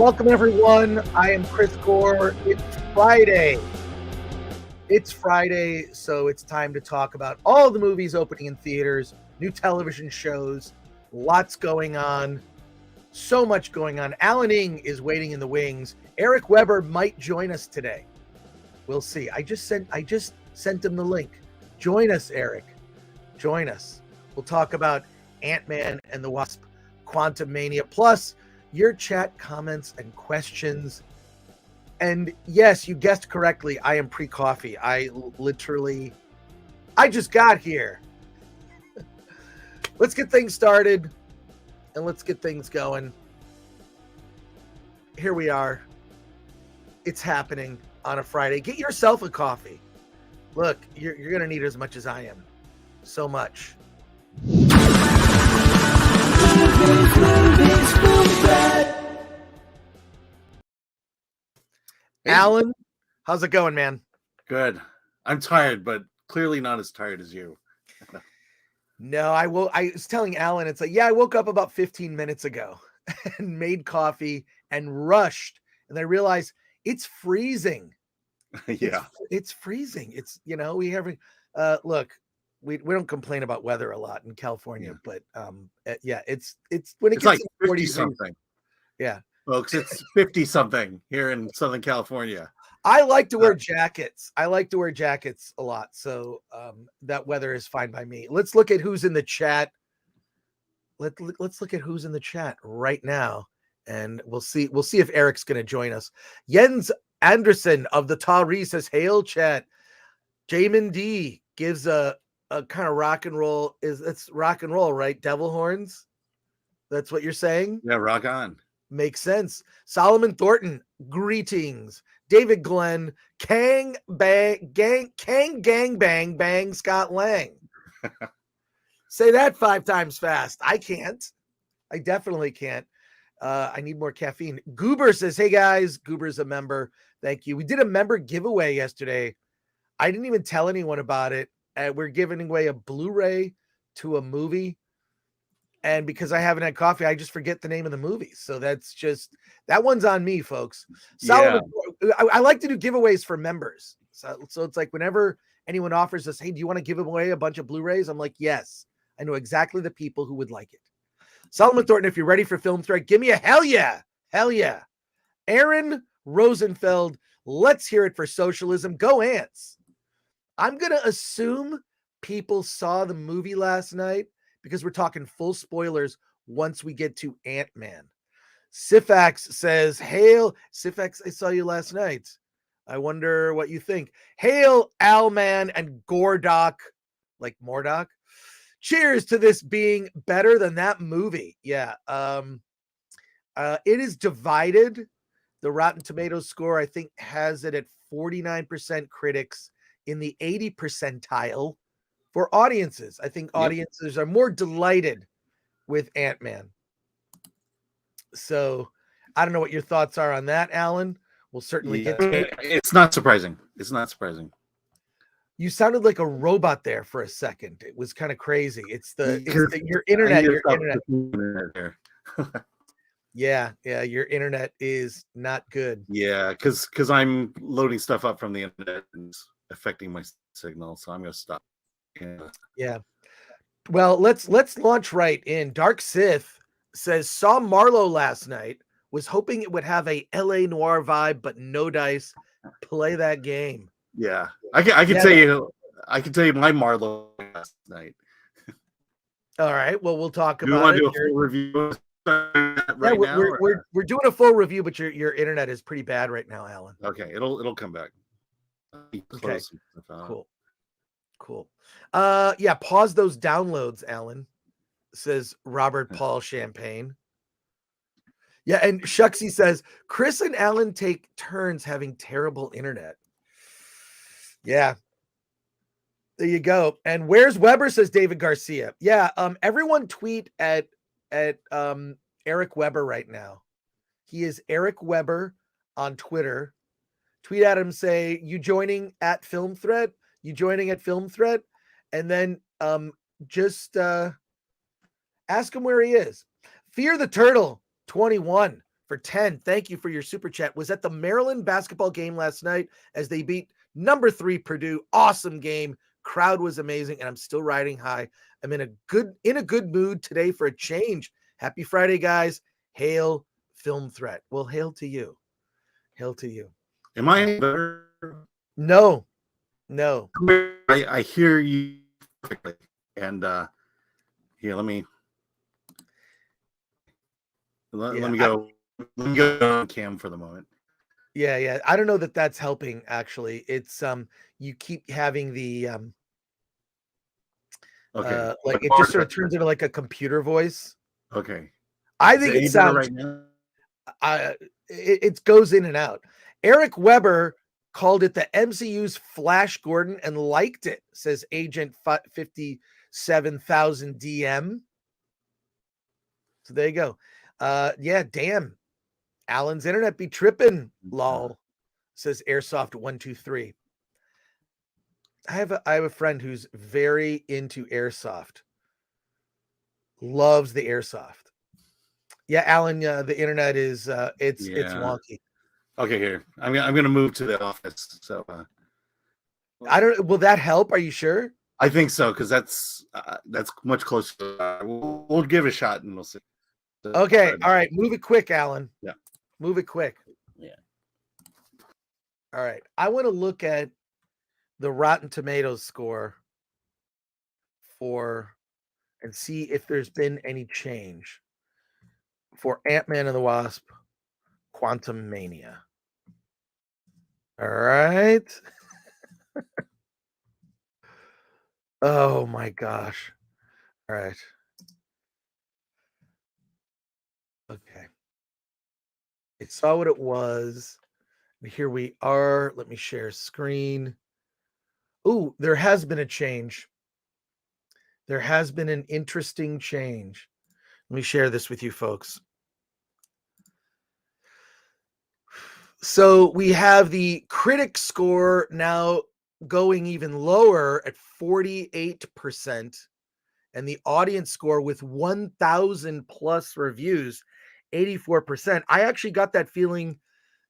welcome everyone. I am Chris Gore. It's Friday. So it's time to talk about all the movies opening in theaters, new television shows, lots going on, so much going on. Alan Ng is waiting in the wings. Eric Weber might join us today. We'll see. I just sent him the link. Join us, Eric. Join us. We'll talk about Ant-Man and the Wasp, Quantumania, plus your chat comments and questions. And yes, you guessed correctly. I am pre-coffee. I just got here. Let's get things started and let's get things going. Here we are. It's happening on a Friday. Get yourself a coffee. Look, you're going to need as much as I am. So much. Alan, how's it going, man? Good. I'm tired, but clearly not as tired as you. No, I was telling Alan, it's like, yeah, I woke up about 15 minutes ago and made coffee and rushed. And I realized it's freezing. Yeah. It's freezing. It's, we have, look, we don't complain about weather a lot in California, but it's when it gets like to 40 something. Yeah. Folks, it's 50 something here in Southern California. I like to wear jackets. I like to wear jackets a lot. So that weather is fine by me. Let's look at who's in the chat. Let's look at who's in the chat right now. And we'll see if Eric's going to join us. Jens Anderson of the Tari says, hail chat. Jamin D gives a kind of rock and roll. It's rock and roll, right? Devil horns. That's what you're saying? Yeah, rock on. Makes sense. Solomon Thornton, greetings. David Glenn, Kang Gang Bang, Scott Lang. Say that 5 times fast. I can't. I definitely can't. I need more caffeine. Goober says, hey guys, Goober's a member. Thank you. We did a member giveaway yesterday. I didn't even tell anyone about it. We're giving away a Blu-ray to a movie. And because I haven't had coffee, I just forget the name of the movie. So that one's on me, folks. Solomon, yeah. I like to do giveaways for members. So it's like whenever anyone offers us, hey, do you want to give away a bunch of Blu-rays? I'm like, yes. I know exactly the people who would like it. Solomon Thornton, if you're ready for Film Thread, give me a hell yeah. Hell yeah. Aaron Rosenfeld, let's hear it for socialism. Go Ants. I'm going to assume people saw the movie last night, because we're talking full spoilers once we get to Ant-Man. Sifax says, hail. Sifax, I saw you last night. I wonder what you think. Hail, Alman and Gordoc, like Mordoc. Cheers to this being better than that movie. Yeah. It is divided. The Rotten Tomatoes score, I think, has it at 49% critics in the 80 percentile. For audiences, I think audiences are more delighted with Ant-Man. So I don't know what your thoughts are on that, Alan. We'll certainly get to it. It's not surprising. It's not surprising. You sounded like a robot there for a second. It was kind of crazy. It's your internet. Your internet. Yeah, your internet is not good. Yeah, because I'm loading stuff up from the internet and it's affecting my signal, so I'm going to stop. Yeah. Well, let's launch right in. Dark Sith says, saw Marlowe last night, was hoping it would have a LA noir vibe, but no dice. Play that game. Yeah. I can tell you my Marlowe last night. All right. Well, we'll talk about you want it. to do a full review right now? We're doing a full review, but your internet is pretty bad right now, Alan. Okay, it'll come back. Okay. Cool. Pause those downloads, Alan, says Robert Paul Champagne. Yeah, and Shucksy says, Chris and Alan take turns having terrible internet. Yeah. There you go. And where's Weber, says David Garcia. Yeah, everyone tweet at Eric Weber right now. He is Eric Weber on Twitter. Tweet at him, say, you joining at Film Thread? You joining at Film Thread? And then just ask him where he is. Fear the Turtle 21 for 10. Thank you for your super chat. Was at the Maryland basketball game last night as they beat number 3 Purdue. Awesome game. Crowd was amazing, and I'm still riding high. I'm in a good mood today for a change. Happy Friday, guys. Hail Film Threat. Well, hail to you. Hail to you. Am I better? No. I hear you perfectly. And here, let me go. Let me go on cam for the moment. Yeah. I don't know that that's helping. Actually, it's you keep having the Okay, like it just sort of turns into like a computer voice. Okay, I think it sounds right now. It goes in and out. Eric Weber called it the MCU's Flash Gordon and liked it, says Agent 57,000 DM. So there you go. Yeah, damn. Alan's internet be tripping. Lol, says Airsoft 123. I have a friend who's very into airsoft. Loves the airsoft. Yeah, Alan, the internet is it's wonky. Okay, here. I'm gonna move to the office. So I don't. Will that help? Are you sure? I think so, because that's much closer. We'll give it a shot and we'll see. Okay. All right. Move it quick, Alan. Yeah. Move it quick. Yeah. All right. I want to look at the Rotten Tomatoes score and see if there's been any change for Ant-Man and the Wasp, Quantumania. All right. Oh my gosh. All right. Okay. I saw what it was. Here we are. Let me share screen. Oh, there has been a change. There has been an interesting change. Let me share this with you folks. So we have the critic score now going even lower at 48%, and the audience score with 1,000 plus reviews, 84%. I actually got that feeling,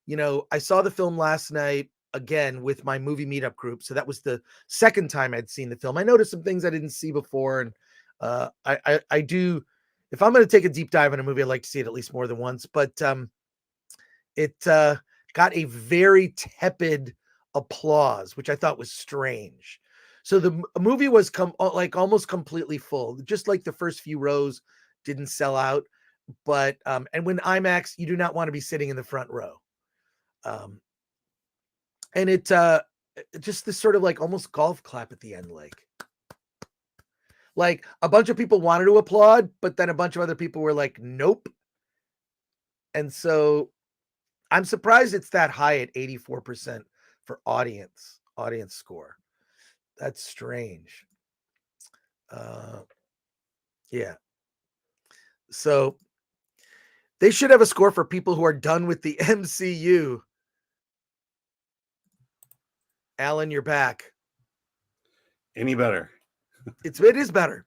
I saw the film last night again with my movie meetup group. So that was the second time I'd seen the film. I noticed some things I didn't see before. And I do, if I'm going to take a deep dive in a movie, I like to see it at least more than once, but it got a very tepid applause, which I thought was strange. So the movie was almost completely full, just like the first few rows didn't sell out. But and when IMAX, you do not want to be sitting in the front row. And it just this sort of like almost golf clap at the end, like a bunch of people wanted to applaud, but then a bunch of other people were like, nope. And so I'm surprised it's that high at 84% for audience score. That's strange. Yeah. So they should have a score for people who are done with the MCU. Alan, you're back. Any better? It is better.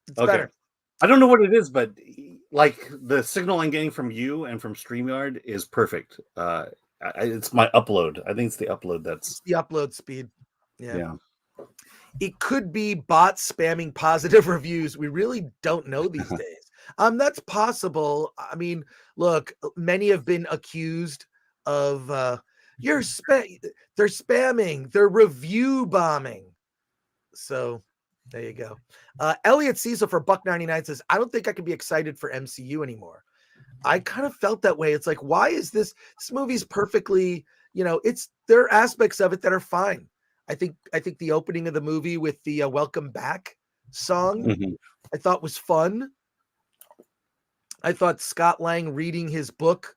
It's better. I don't know what it is, but like the signal I'm getting from you and from StreamYard is perfect. It's my upload. I think it's the upload it's the upload speed. Yeah. It could be bots spamming positive reviews. We really don't know these days. That's possible. I mean, look, many have been accused of they're spamming, they're review bombing. So there you go. Elliot Cecil for $1.99 says, I don't think I can be excited for MCU anymore. I kind of felt that way. It's like, why is this movie's perfectly, there are aspects of it that are fine. I think the opening of the movie with the Welcome Back song, I thought was fun. I thought Scott Lang reading his book,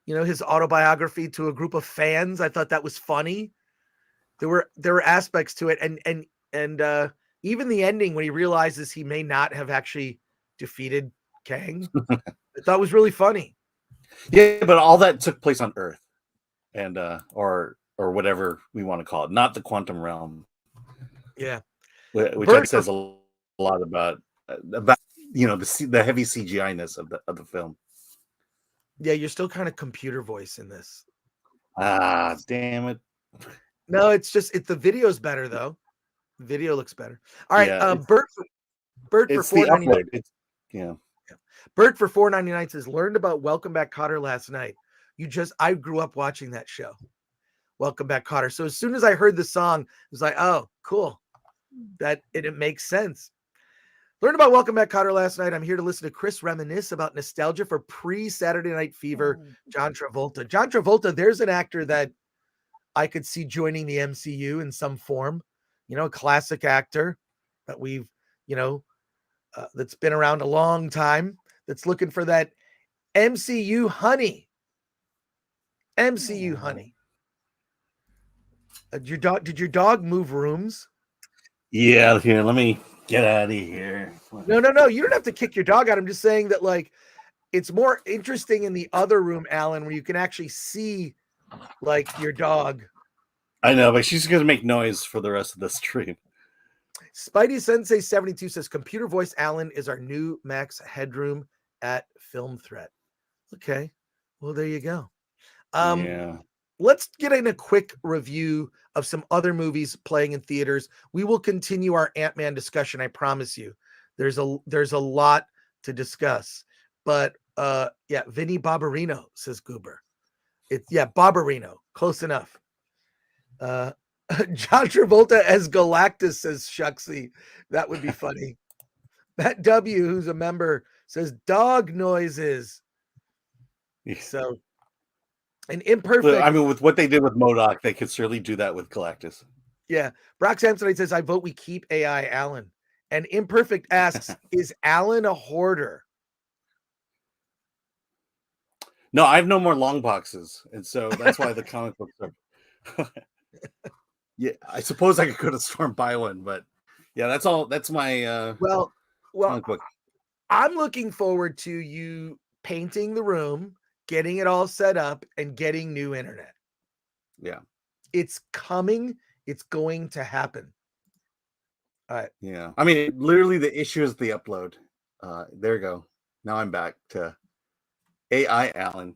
his autobiography to a group of fans, I thought that was funny. There were aspects to it. And even the ending when he realizes he may not have actually defeated Kang, I thought was really funny. Yeah, but all that took place on Earth, and or whatever we want to call it, not the quantum realm. Yeah, which I think says a lot about the heavy CGI-ness of the film. Yeah, you're still kind of computer voice in this. Ah, damn it. No, it's the video's better though. Video looks better. All right, Yeah, Bert for it's the $4.99. upload. It's yeah. Bert for $4.99 says learned about Welcome Back Kotter last night. I grew up watching that show. Welcome Back Kotter. So as soon as I heard the song, it was like, oh, cool. It makes sense. Learned about Welcome Back Kotter last night. I'm here to listen to Chris reminisce about nostalgia for pre-Saturday Night Fever, John Travolta. John Travolta, there's an actor that I could see joining the MCU in some form. A classic actor that we've, that's been around a long time, that's looking for that MCU honey. MCU honey. Did your dog move rooms? Yeah, here, let me get out of here. No. You don't have to kick your dog out. I'm just saying that, like, it's more interesting in the other room, Alan, where you can actually see, like, your dog. I know, but she's going to make noise for the rest of the stream. Spidey Sensei 72 says, computer voice Alan is our new Max Headroom at Film Threat. Okay. Well, there you go. Yeah. Let's get in a quick review of some other movies playing in theaters. We will continue our Ant-Man discussion. I promise you. There's a lot to discuss. But Vinny Barbarino, says Goober. Barbarino. Close enough. John Travolta as Galactus, says Shucksy. That would be funny. Matt W, who's a member, says dog noises. So an imperfect. I mean, with what they did with MODOK, they could certainly do that with Galactus. Yeah. Brock Samsonite says, I vote we keep AI Alan. And Imperfect asks, is Alan a hoarder? No, I have no more long boxes. And so that's why the comic books are. Yeah, I suppose I could go to the store and buy one, but yeah, that's all. That's my well, comic book. I'm looking forward to you painting the room, getting it all set up, and getting new internet. Yeah. It's coming. It's going to happen. All right. Yeah. I mean, literally the issue is the upload. There you go. Now I'm back to AI Alan.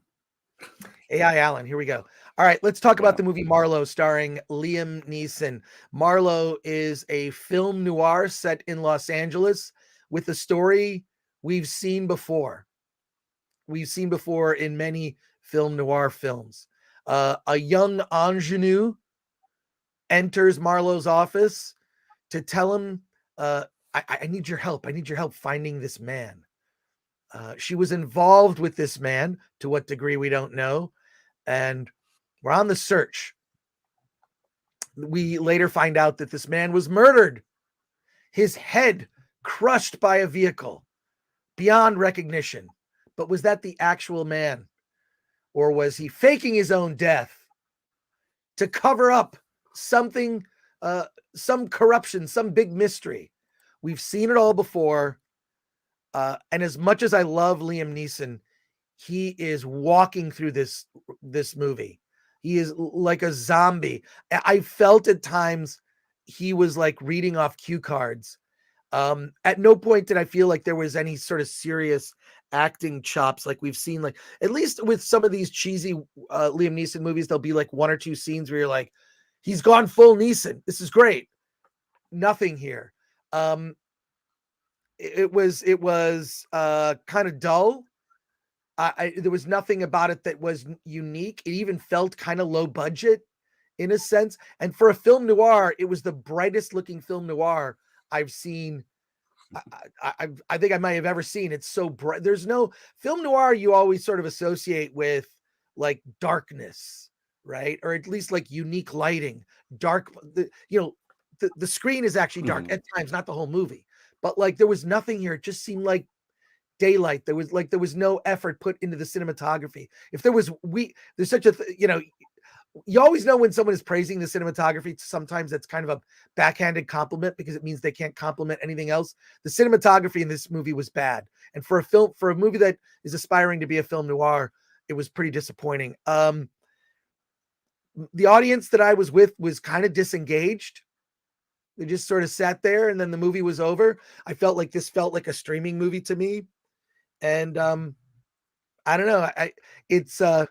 AI Alan, here we go. All right, let's talk about the movie Marlowe starring Liam Neeson. Marlowe is a film noir set in Los Angeles with a story we've seen before. We've seen before in many film noir films. A young ingenue enters Marlowe's office to tell him, I need your help. I need your help finding this man. She was involved with this man, to what degree we don't know. And we're on the search. We later find out that this man was murdered. His head crushed by a vehicle beyond recognition. But was that the actual man? Or was he faking his own death to cover up something, some corruption, some big mystery? We've seen it all before. And as much as I love Liam Neeson, he is walking through this movie. He is like a zombie. I felt at times he was like reading off cue cards. At no point did I feel like there was any sort of serious acting chops like we've seen. Like, at least with some of these cheesy Liam Neeson movies, there'll be like one or two scenes where you're like, he's gone full Neeson. This is great. Nothing here. It was kind of dull. There was nothing about it that was unique. It even felt kind of low budget in a sense. And for a film noir, it was the brightest looking film noir I've seen. I think I might have ever seen. It's so bright. There's no film noir you always sort of associate with like darkness, right? Or at least like unique lighting, dark. The screen is actually dark at times, not the whole movie, but like there was nothing here. It just seemed like daylight. There was no effort put into the cinematography. If there was, there's such a you always know when someone is praising the cinematography. Sometimes that's kind of a backhanded compliment because it means they can't compliment anything else. The cinematography in this movie was bad, and for a movie that is aspiring to be a film noir, it was pretty disappointing. The audience that I was with was kind of disengaged. They just sort of sat there, and then the movie was over. I felt like this felt like a streaming movie to me. And I don't know. It's I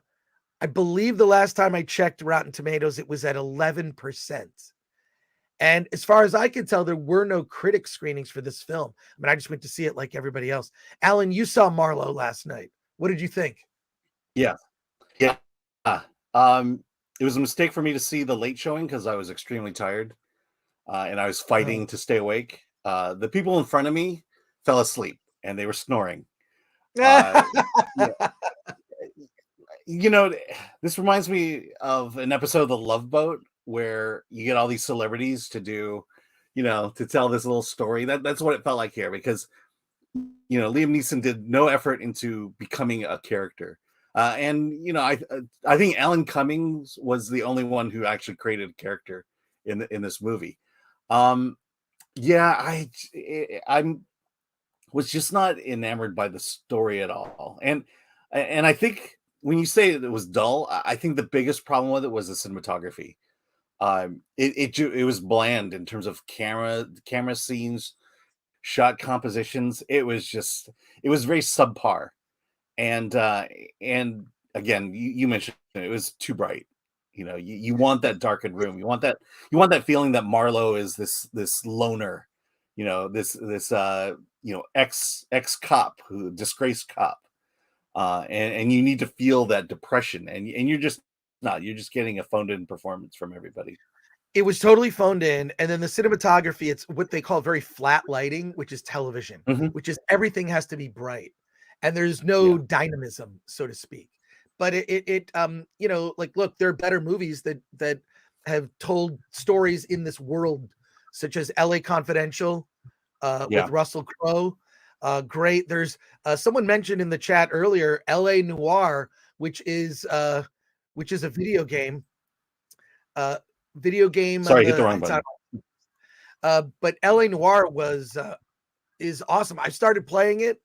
believe the last time I checked Rotten Tomatoes, it was at 11%. And as far as I can tell, there were no critic screenings for this film. I mean, I just went to see it like everybody else. Alan, you saw Marlowe last night. What did you think? Yeah. Yeah. It was a mistake for me to see the late showing because I was extremely tired and I was fighting to stay awake. The people in front of me fell asleep and they were snoring. Yeah. You know, this reminds me of an episode of The Love Boat where you get all these celebrities to do, to tell this little story. That's what it felt like here because, Liam Neeson did no effort into becoming a character. And I think Alan Cummings was the only one who actually created a character in this movie. I was just not enamored by the story at all. And I think when you say it was dull, I think the biggest problem with it was the cinematography. It was bland in terms of camera scenes, shot compositions. It was very subpar. And again, you mentioned it was too bright. You want that darkened room. You want that feeling that Marlowe is this loner, this ex cop, who disgraced cop, and you need to feel that depression, and you're just not. You're just getting a phoned in performance from everybody. It was totally phoned in, and then the cinematography, it's what they call very flat lighting, which is television, which is everything has to be bright, and there's no dynamism, so to speak. But look, there are better movies that have told stories in this world, such as L.A. Confidential with Russell Crowe. Great. There's someone mentioned in the chat earlier, L.A. Noire, which is a video game. Sorry, hit the wrong button. But L.A. Noire is awesome. I started playing it.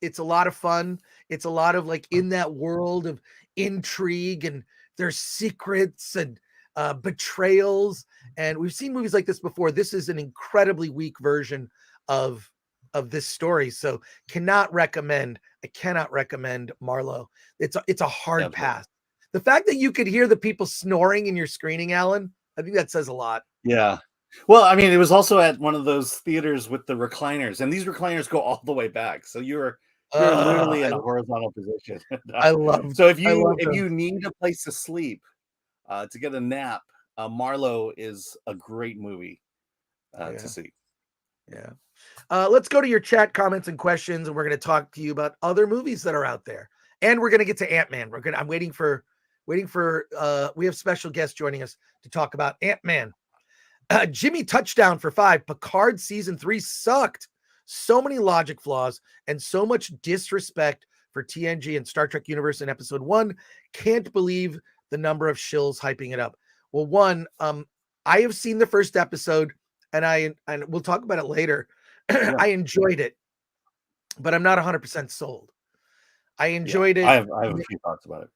It's a lot of fun. It's a lot of like in that world of intrigue, and there's secrets and betrayals. And we've seen movies like this before. This is an incredibly weak version of this story. So I cannot recommend Marlowe. It's a hard pass. The fact that you could hear the people snoring in your screening, Alan, I think that says a lot. Yeah. Well, I mean, it was also at one of those theaters with the recliners, and these recliners go all the way back. So you're literally in a horizontal position. So if you need a place to sleep, to get a nap, Marlowe is a great movie to see. Yeah. Let's go to your chat comments and questions, and we're going to talk to you about other movies that are out there. And we're going to get to Ant-Man. I'm waiting for we have special guests joining us to talk about Ant-Man. Jimmy Touchdown for 5. Picard season 3 sucked. So many logic flaws and so much disrespect for TNG and Star Trek universe in episode 1. Can't believe the number of shills hyping it up. Well, one, I have seen the first episode, and we'll talk about it later. I enjoyed it, but I'm not 100% sold. I enjoyed it. I have a few thoughts about it.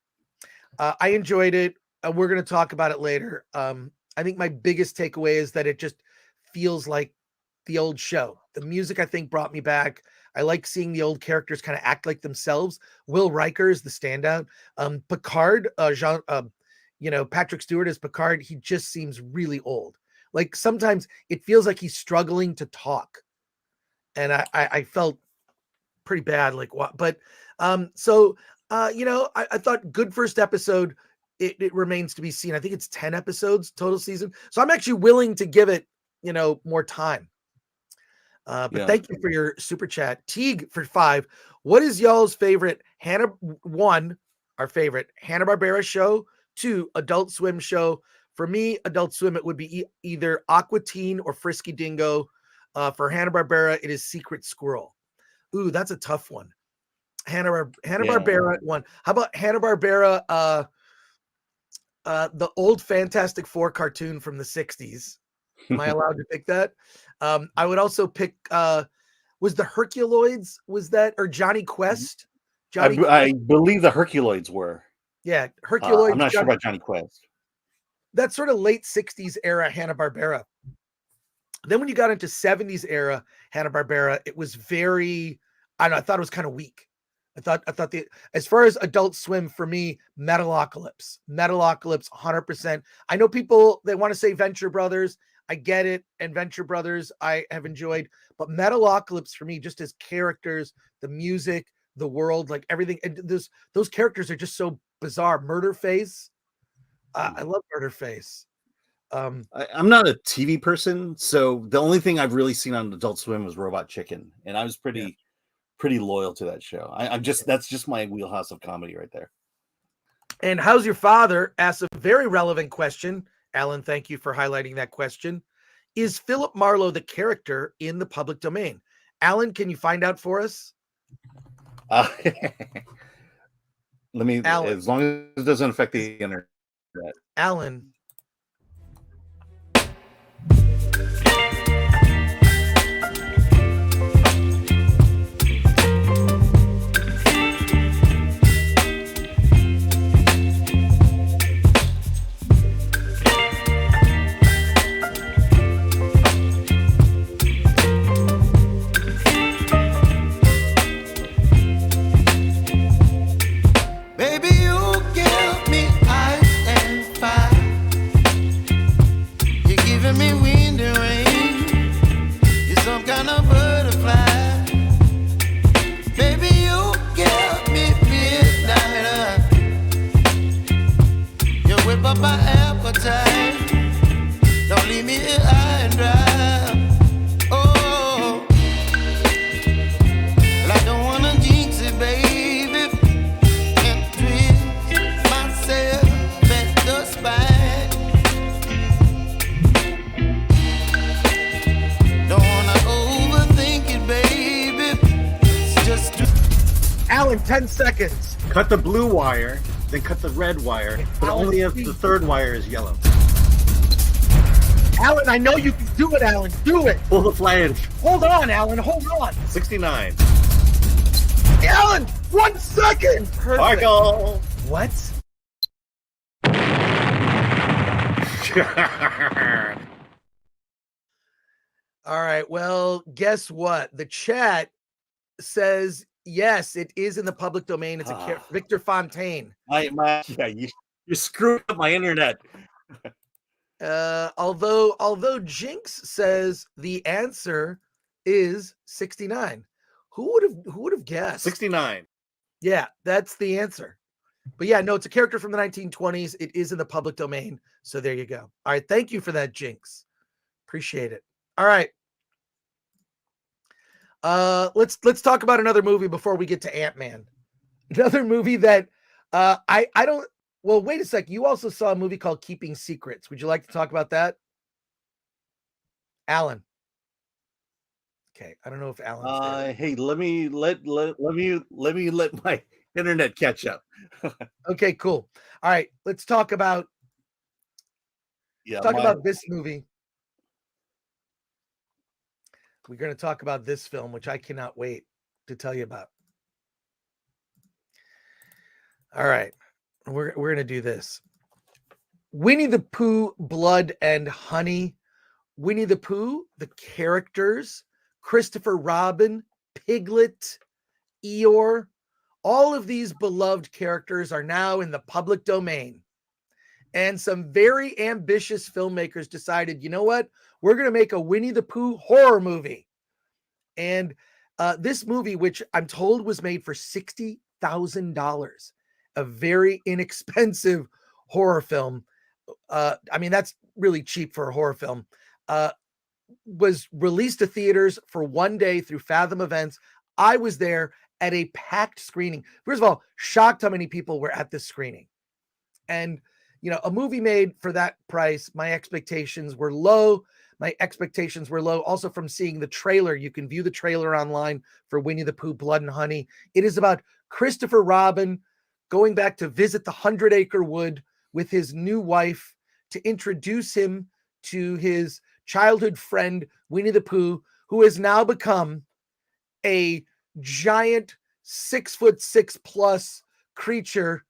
I enjoyed it. We're going to talk about it later. I think my biggest takeaway is that it just feels like the old show. The music, I think, brought me back. I like seeing the old characters kind of act like themselves. Will Riker is the standout. Picard, Patrick Stewart as Picard, he just seems really old. Like sometimes it feels like he's struggling to talk. And I felt pretty bad. Like what? But I thought good first episode. It remains to be seen. I think it's 10 episodes total season. So I'm actually willing to give it, more time. Thank you for your super chat. Teague for 5. What is y'all's favorite our favorite Hanna-Barbera show? 2, Adult Swim show. For me, Adult Swim, it would be either Aqua Teen or Frisky Dingo. For Hanna-Barbera, it is Secret Squirrel. Ooh, that's a tough one. Hanna-Barbera one. How about Hanna-Barbera, the old Fantastic Four cartoon from the 60s? Am I allowed to pick that? I would also pick, was the Herculoids, or Johnny Quest? I believe the Herculoids were. Yeah, Herculoids. I'm not sure about Johnny Quest. That's sort of late 60s era Hanna-Barbera. Then when you got into 70s era Hanna-Barbera, it was very, I thought it was kind of weak. I thought as far as Adult Swim for me, Metalocalypse, 100%. I know people they want to say Venture Brothers. I get it, and Venture Brothers I have enjoyed, but Metalocalypse for me, just as characters, the music, the world, like everything, and those characters are just so bizarre. Murderface, I love Murderface. I'm not a TV person, so the only thing I've really seen on Adult Swim was Robot Chicken, and I was pretty loyal to that show. That's just my wheelhouse of comedy right there. And How's Your Father asks a very relevant question. Alan, thank you for highlighting that question. Is Philip Marlowe the character in the public domain? Alan, can you find out for us? Let me, Alan, as long as it doesn't affect the internet. Alan. Alan, 10 seconds. Cut the blue wire, then cut the red wire, but only if the third wire is yellow. Alan, I know you can do it, Alan. Do it. Pull the flange. Hold on, Alan. Hold on. 69. Alan, 1 second. Perfect. Michael. What? All right. Well, guess what? The chat says yes, it is in the public domain. It's Victor Fontaine. You screwed up my internet. Although Jinx says the answer is 69. Who would have guessed? 69. Yeah, that's the answer. But yeah, no, it's a character from the 1920s. It is in the public domain. So there you go. All right, thank you for that, Jinx. Appreciate it. All right. Let's talk about another movie before we get to Ant-Man. Another movie that I don't. Well, wait a sec. You also saw a movie called Keeping Secrets. Would you like to talk about that, Alan? Okay, I don't know if Alan's there. Hey, let me let my internet catch up. Okay, cool. All right, let's talk about about this movie. We're going to talk about this film, which I cannot wait to tell you about. All right. We're going to do this. Winnie the Pooh, Blood and Honey. Winnie the Pooh, the characters, Christopher Robin, Piglet, Eeyore. All of these beloved characters are now in the public domain. And some very ambitious filmmakers decided, you know what? We're going to make a Winnie the Pooh horror movie. And this movie, which I'm told was made for $60,000, a very inexpensive horror film. I mean, that's really cheap for a horror film. Was released to theaters for one day through Fathom Events. I was there at a packed screening. First of all, shocked how many people were at this screening. And, you know, a movie made for that price, my expectations were low. Also from seeing the trailer. You can view the trailer online for Winnie the Pooh, Blood and Honey. It is about Christopher Robin going back to visit the 100-acre wood with his new wife to introduce him to his childhood friend, Winnie the Pooh, who has now become a giant 6'6" creature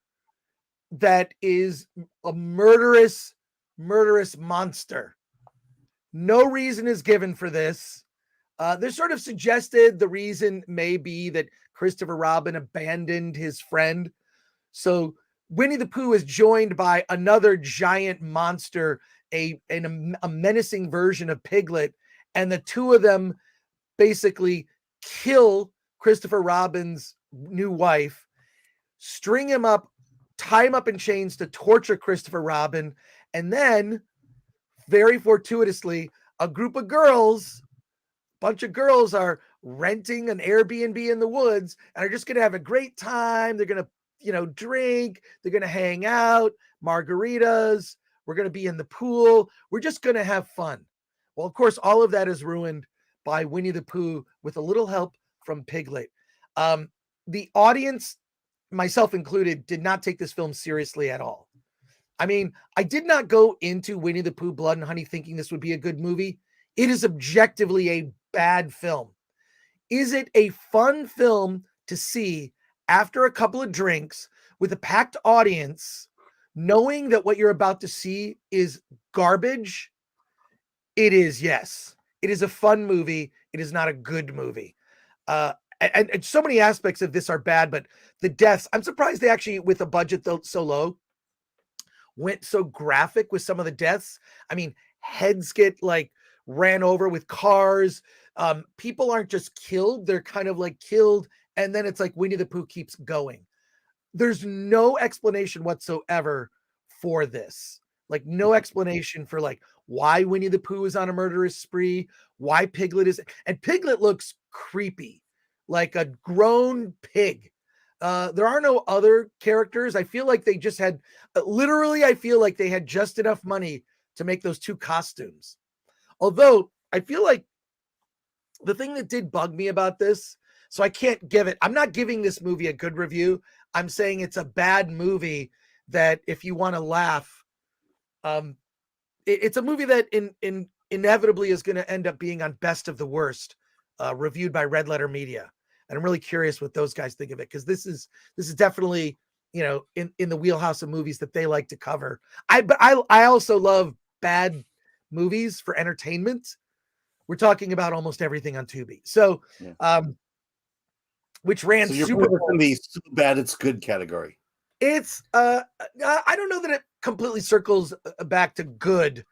that is a murderous monster. No reason is given for this. They're sort of suggested the reason may be that Christopher Robin abandoned his friend. So Winnie the Pooh is joined by another giant monster, a menacing version of Piglet, and the two of them basically kill Christopher Robin's new wife, string him up, tie him up in chains to torture Christopher Robin, and then, very fortuitously, a bunch of girls are renting an Airbnb in the woods and are just going to have a great time. They're going to, drink. They're going to hang out, margaritas. We're going to be in the pool. We're just going to have fun. Well, of course, all of that is ruined by Winnie the Pooh with a little help from Piglet. The audience, myself included, did not take this film seriously at all. I mean, I did not go into Winnie the Pooh, Blood and Honey thinking this would be a good movie. It is objectively a bad film. Is it a fun film to see after a couple of drinks with a packed audience, knowing that what you're about to see is garbage? It is, yes. It is a fun movie. It is not a good movie. And so many aspects of this are bad, but the deaths, I'm surprised they actually, with a budget so low, went so graphic with some of the deaths. I mean, heads get ran over with cars. People aren't just killed. They're kind of killed. And then it's like Winnie the Pooh keeps going. There's no explanation whatsoever for this. No explanation for why Winnie the Pooh is on a murderous spree, why Piglet is, and Piglet looks creepy, like a grown pig. There are no other characters. I feel like they just had, I feel like they had just enough money to make those two costumes. Although I feel like the thing that did bug me about this, so I can't give it, I'm not giving this movie a good review. I'm saying it's a bad movie that if you want to laugh, it's a movie that inevitably is going to end up being on Best of the Worst, reviewed by Red Letter Media. And I'm really curious what those guys think of it, because this is definitely, in the wheelhouse of movies that they like to cover. But I also love bad movies for entertainment. We're talking about almost everything on Tubi. So, which ran super in the so bad it's good category. It's I don't know that it completely circles back to good.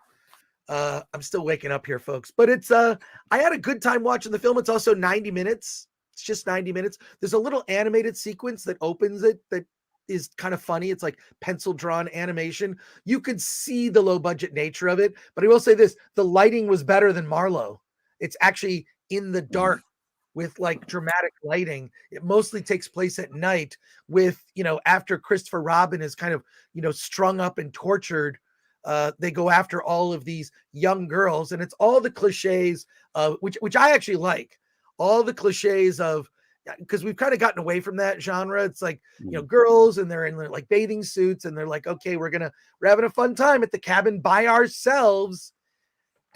I'm still waking up here, folks, but it's I had a good time watching the film. It's also 90 minutes. It's just 90 minutes. There's a little animated sequence that opens it that is kind of funny. It's like pencil drawn animation. You could see the low budget nature of it, but I will say this, the lighting was better than Marlowe. It's actually in the dark with dramatic lighting. It mostly takes place at night with, after Christopher Robin is kind of, strung up and tortured, they go after all of these young girls, and it's all the cliches of which I actually like. All the cliches of, because we've kind of gotten away from that genre. It's girls and they're in bathing suits and they're like, okay, we're having a fun time at the cabin by ourselves.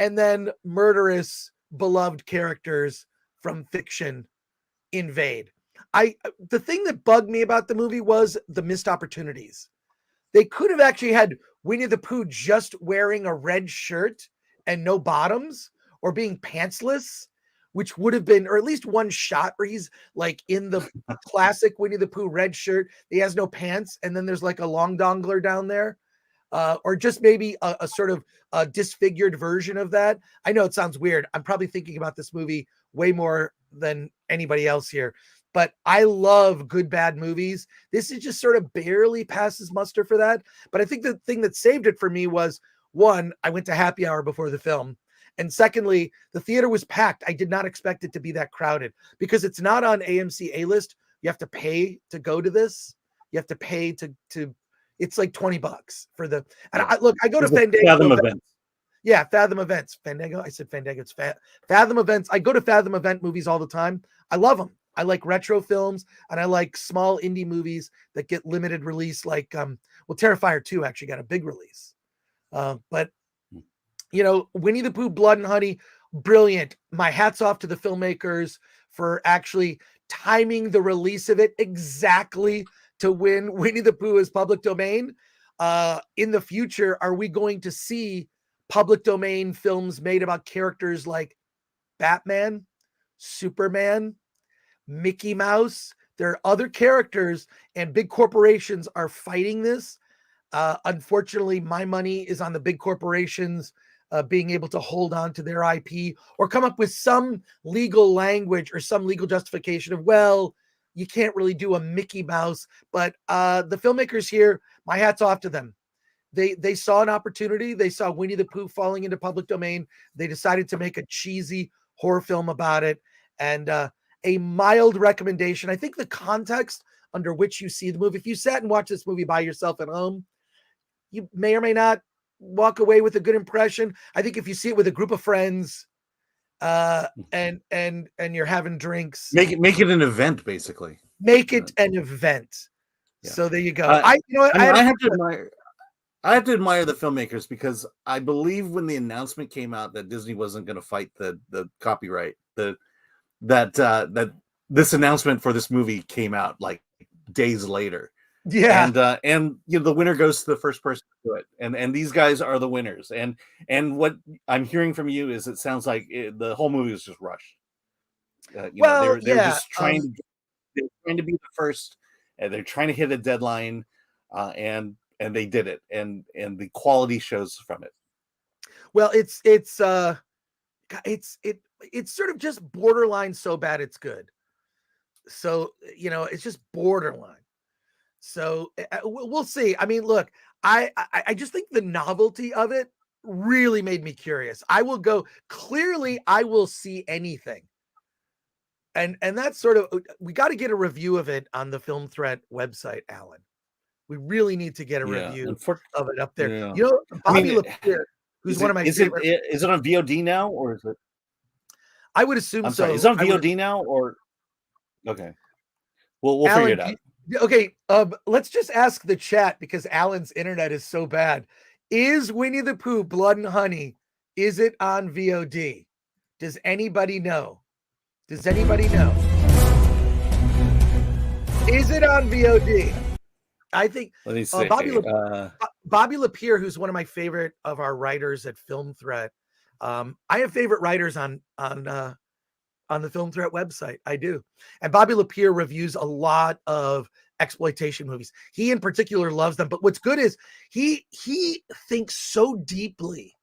And then murderous beloved characters from fiction invade. The thing that bugged me about the movie was the missed opportunities. They could have actually had Winnie the Pooh just wearing a red shirt and no bottoms, or being pantsless, which would have been, or at least one shot where he's in the classic Winnie the Pooh red shirt. He has no pants, and then there's a long dongler down there. Or just maybe a sort of a disfigured version of that. I know it sounds weird. I'm probably thinking about this movie way more than anybody else here, but I love good, bad movies. This is just sort of barely passes muster for that. But I think the thing that saved it for me was, one, I went to happy hour before the film. And secondly, the theater was packed. I did not expect it to be that crowded, because it's not on AMC A-list. You have to pay to go to this. You have to pay to it's $20 for the, and I go to Fandango. Fathom events. Yeah, Fathom Events. Fandango. I said Fandango. It's Fathom Events. I go to Fathom Event movies all the time. I love them. I like retro films, and I like small indie movies that get limited release. Terrifier 2 actually got a big release. But Winnie the Pooh, Blood and Honey, brilliant. My hat's off to the filmmakers for actually timing the release of it exactly to when Winnie the Pooh is public domain. In the future, are we going to see public domain films made about characters like Batman Superman, Mickey Mouse. There are other characters, and big corporations are fighting this. Unfortunately, my money is on the big corporations being able to hold on to their IP or come up with some legal language or some legal justification of, well, you can't really do a Mickey Mouse. But the filmmakers here, my hat's off to them. They saw an opportunity. They saw Winnie the Pooh falling into public domain. They decided to make a cheesy horror film about it. And a mild recommendation. I think the context under which you see the movie, if you sat and watched this movie by yourself at home, you may or may not walk away with a good impression. I think if you see it with a group of friends, and you're having drinks, make it an event, basically. Make it an event. Yeah. So there you go. I have to admire the filmmakers, because I believe when the announcement came out that Disney wasn't going to fight the copyright, that this announcement for this movie came out like days later. Yeah. And the winner goes to the first person to do it. And these guys are the winners. And what I'm hearing from you is it sounds like the whole movie was just rushed. They're just trying to be the first, and they're trying to hit a deadline, and they did it, and the quality shows from it. Well, it's sort of just borderline so bad it's good. So, it's just borderline. So we'll see. I mean, look, I just think the novelty of it really made me curious. I will see anything. And that's sort of, we got to get a review of it on the Film Threat website, Alan. We really need to get a review of it up there. Yeah. Bobby Lapierre, who's one of my favorite. Is it on VOD now, or is it? I would assume so. Sorry, is it on VOD now, or? Okay. We'll figure it out. Okay, let's just ask the chat, because Alan's internet is so bad. Is Winnie the Pooh Blood and Honey, is it on VOD? Does anybody know? Is it on VOD? I think Let me see. Bobby Lapierre, who's one of my favorite of our writers at Film Threat. I have favorite writers on the Film Threat website. I do. And Bobby Lapierre reviews a lot of exploitation movies. He in particular loves them. But what's good is he thinks so deeply.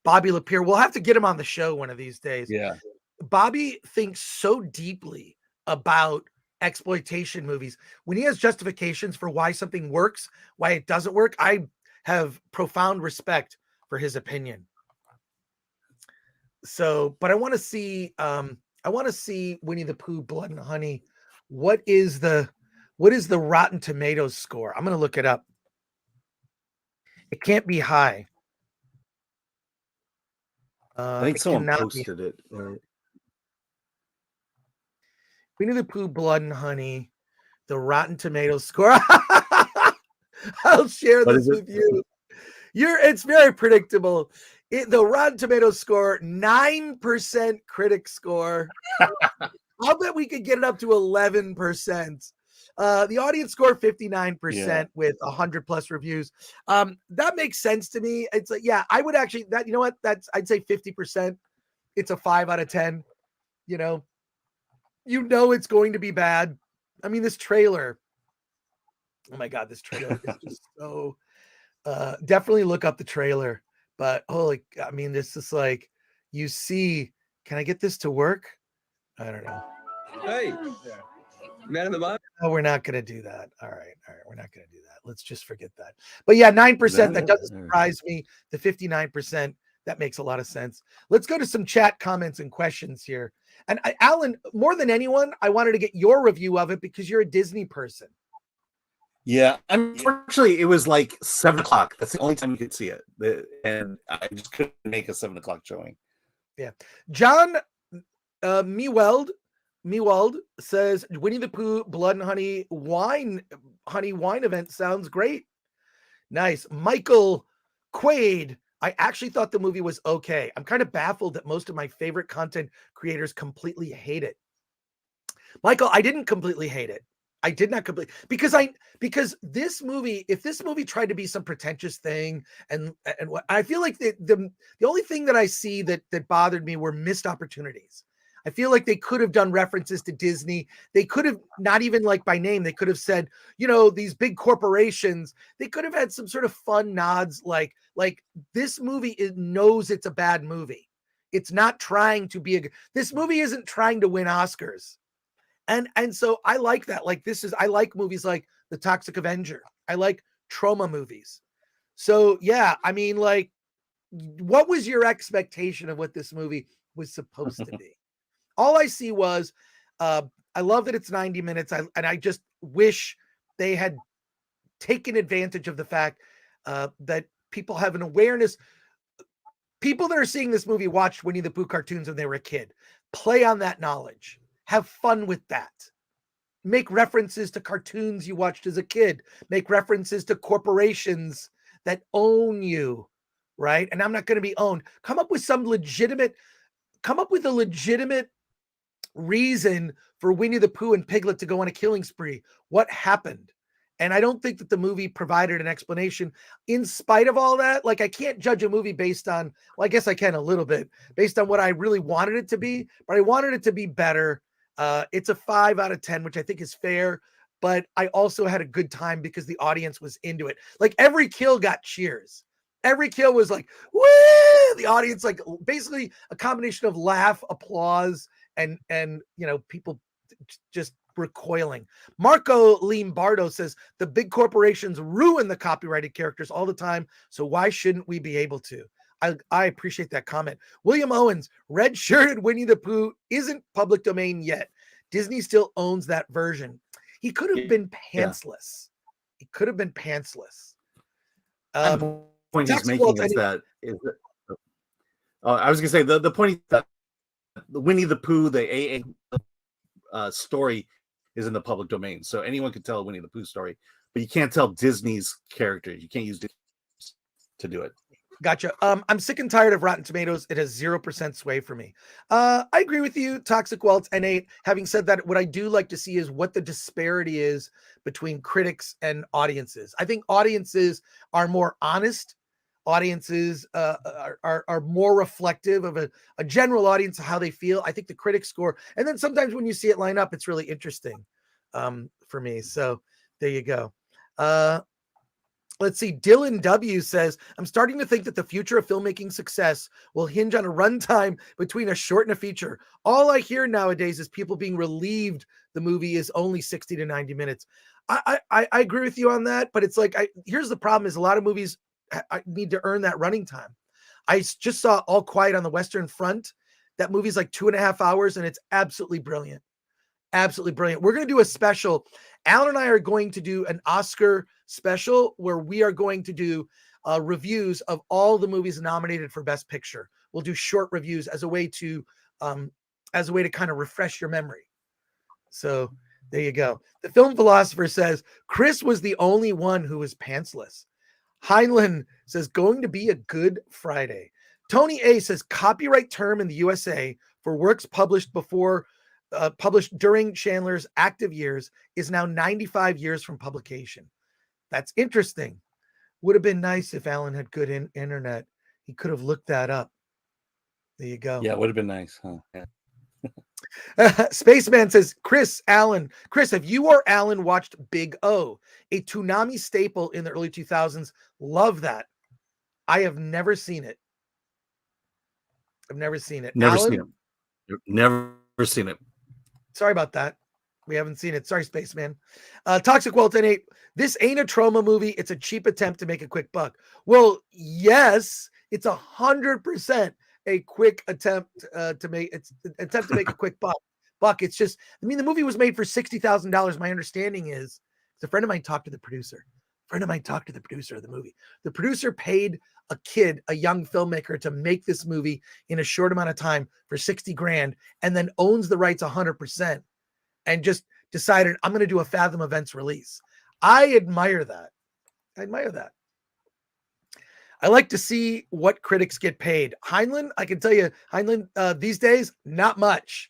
Bobby Lapierre, we'll have to get him on the show one of these days. Yeah. Bobby thinks so deeply about exploitation movies. When he has justifications for why something works, why it doesn't work, I have profound respect for his opinion. So, but I want to see Winnie the Pooh Blood and Honey. What is the Rotten Tomatoes score? I'm going to look it up. It can't be high. I think someone posted it. Winnie the Pooh Blood and Honey, the Rotten Tomatoes score. I'll share this with you. It's very predictable. The Rotten Tomatoes score, 9% critic score. I'll bet we could get it up to 11%. The audience score, 59% with 100 plus reviews. That makes sense to me. It's like, I would actually, I'd say 50%. It's a 5 out of 10. It's going to be bad. I mean, this trailer, oh my God, this trailer is just so, definitely look up the trailer. But this is like, you see, can I get this to work? I don't know. Hey, man in the box. No, we're not going to do that. All right. We're not going to do that. Let's just forget that. But 9%, that doesn't surprise me. The 59%, that makes a lot of sense. Let's go to some chat comments and questions here. And Alan, more than anyone, I wanted to get your review of it because you're a Disney person. Yeah, unfortunately, it was like 7:00. That's the only time you could see it, and I just couldn't make a 7:00 showing. Yeah, John Mewald says Winnie the Pooh Blood and Honey wine event sounds great. Nice, Michael Quaid. I actually thought the movie was okay. I'm kind of baffled that most of my favorite content creators completely hate it. Michael, I didn't completely hate it. I did not completely, because this movie, if this movie tried to be some pretentious thing, and what I feel like the only thing that I see that bothered me were missed opportunities. I feel like they could have done references to Disney. They could have not even like by name. They could have said, these big corporations. They could have had some sort of fun nods, like this movie knows it's a bad movie. It's not trying to be this movie isn't trying to win Oscars. And so I like that. Like I like movies like The Toxic Avenger. I like trauma movies. So yeah, I mean, like, what was your expectation of what this movie was supposed to be? All I see was, I love that it's 90 minutes. And I just wish they had taken advantage of the fact that people have an awareness. People that are seeing this movie watched Winnie the Pooh cartoons when they were a kid. Play on that knowledge. Have fun with that. Make references to cartoons you watched as a kid. Make references to corporations that own you, right? And I'm not going to be owned. Come up with a legitimate reason for Winnie the Pooh and Piglet to go on a killing spree. What happened? And I don't think that the movie provided an explanation. In spite of all that, like, I can't judge a movie based on, well, I guess I can a little bit, based on what I really wanted it to be, but I wanted it to be better. It's a 5 out of 10, which I think is fair, but I also had a good time because the audience was into it. Like, every kill got cheers. Every kill was like, woo! The audience, like, basically a combination of laugh, applause, and people just recoiling. Marco Limbardo says the big corporations ruin the copyrighted characters all the time, so why shouldn't we be able to? I appreciate that comment. William Owens, red-shirted Winnie the Pooh isn't public domain yet. Disney still owns that version. He could have been pantsless. He could have been pantsless. The point he's making is that I was going to say the point is that the Winnie the Pooh, the AA story is in the public domain, so anyone can tell a Winnie the Pooh story, but you can't tell Disney's character. You can't use Disney to do it. Gotcha. I'm sick and tired of Rotten Tomatoes. It has 0% sway for me. I agree with you, Toxic Waltz and 8. Having said that, what I do like to see is what the disparity is between critics and audiences. I think audiences are more honest. Audiences are more reflective of a general audience of how they feel. I think the critics score, and then sometimes when you see it line up, it's really interesting for me. So there you go. Let's see. Dylan W says, I'm starting to think that the future of filmmaking success will hinge on a runtime between a short and a feature. All I hear nowadays is people being relieved the movie is only 60 to 90 minutes. I agree with you on that, but it's like, here's the problem is a lot of movies need to earn that running time. I just saw All Quiet on the Western Front. That movie's like 2.5 hours and it's absolutely brilliant. Absolutely brilliant. We're going to do a special. Alan and I are going to do an Oscar special where we are going to do reviews of all the movies nominated for Best Picture. We'll do short reviews as a way to kind of refresh your memory. So there you go. The film philosopher says Chris was the only one who was pantsless. Heinlein says going to be a good Friday. Tony A says copyright term in the USA for works published during Chandler's active years is now 95 years from publication. That's interesting. Would have been nice if Alan had good internet. He could have looked that up. There you go. Yeah, it would have been nice, huh? Yeah. Spaceman says, Chris, have you or Alan watched Big O, a Toonami staple in the early 2000s? Love that. I have never seen it. Never seen it. Never seen it. Sorry about that. We haven't seen it. Sorry, Spaceman. Toxic Walt 8. This ain't a trauma movie. It's a cheap attempt to make a quick buck. Well, yes, it's 100% a quick attempt to make a quick buck. It's just, I mean, the movie was made for $60,000. My understanding is, a friend of mine talked to the producer. Of the movie. The producer paid a young filmmaker to make this movie in a short amount of time for $60,000 and then owns the rights 100% and just decided, I'm going to do a Fathom Events release. I admire that. I like to see what critics get paid. Heinlein, I can tell you, these days, not much.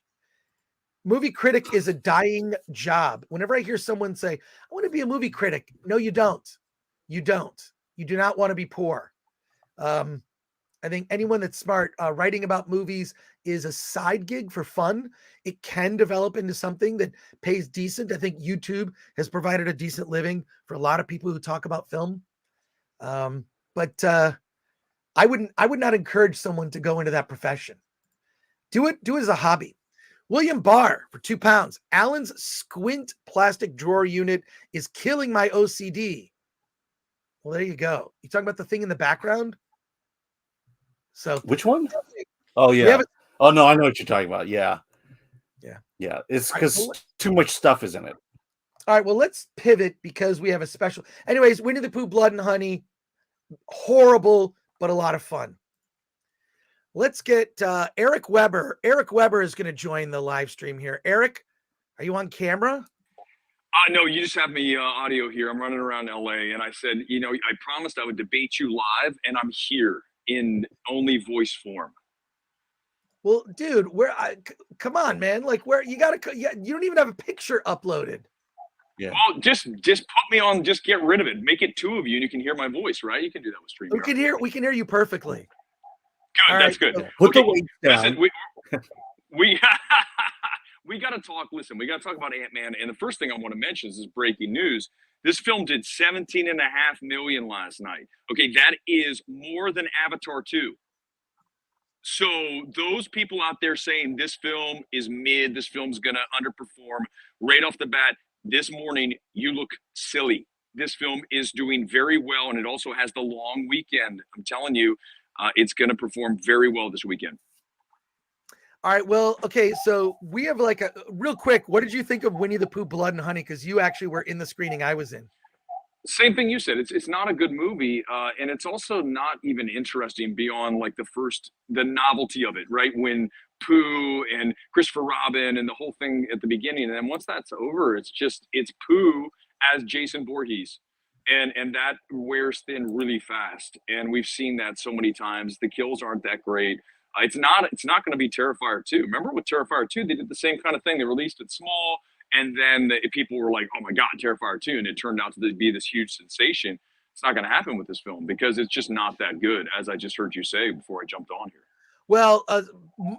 Movie critic is a dying job. Whenever I hear someone say, I want to be a movie critic. No, you don't. You do not want to be poor. I think anyone that's smart, writing about movies is a side gig for fun. It can develop into something that pays decent. I think YouTube has provided a decent living for a lot of people who talk about film. But I would not encourage someone to go into that profession. Do it as a hobby. William Barr for £2. Alan's squint plastic drawer unit is killing my OCD. Well, there you go. You talking about the thing in the background? So which one? Oh yeah. Oh no, I know what you're talking about. Yeah. It's because too much stuff is in it. All right. Well, let's pivot because we have a special. Anyways, Winnie the Pooh, Blood and Honey. Horrible, but a lot of fun. Let's get Eric Weber. Eric Weber is going to join the live stream here. Eric, are you on camera? No, you just have me audio here. I'm running around LA, and I said, I promised I would debate you live, and I'm here in only voice form. Well, dude, come on, man. Like, where you gotta, you don't even have a picture uploaded. Yeah. Well, just put me on. Just get rid of it. Make it two of you, and you can hear my voice, right? You can do that with StreamYard. We can hear you perfectly. Good. That's good. So put the weight down. Listen, we got to talk. Listen, we got to talk about Ant-Man. And the first thing I want to mention is this breaking news. This film did 17.5 million last night. Okay, that is more than Avatar 2. So those people out there saying this film is mid, this film's going to underperform, right off the bat, this morning, you look silly. This film is doing very well, and it also has the long weekend. I'm telling you, it's going to perform very well this weekend. All right. Well, okay. So we have like a real quick. What did you think of Winnie the Pooh, Blood and Honey? Because you actually were in the screening I was in. Same thing you said. It's not a good movie, and it's also not even interesting beyond like the novelty of it, right? When Pooh and Christopher Robin and the whole thing at the beginning, and then once that's over, it's Pooh as Jason Voorhees, and that wears thin really fast. And we've seen that so many times. The kills aren't that great. It's not going to be Terrifier 2. Remember with Terrifier 2, they did the same kind of thing. They released it small, and then people were like, oh my God, Terrifier 2. And it turned out to be this huge sensation. It's not going to happen with this film because it's just not that good, as I just heard you say before I jumped on here. Well,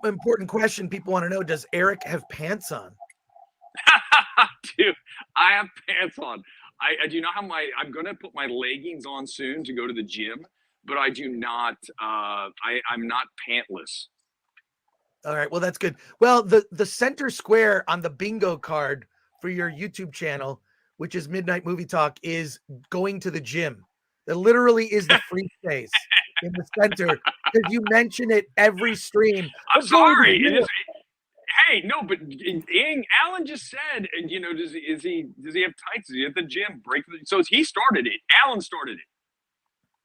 important question people want to know, does Eric have pants on? Dude, I have pants on. I do not have I'm going to put my leggings on soon to go to the gym, but I do not, I'm not pantless. All right. Well, that's good. Well, the center square on the bingo card for your YouTube channel, which is Midnight Movie Talk, is going to the gym. That literally is the free space in the center because you mention it every stream. I'm sorry. Hey, no, but Alan just said, does he have tights? Is he at the gym? So he started it. Alan started it.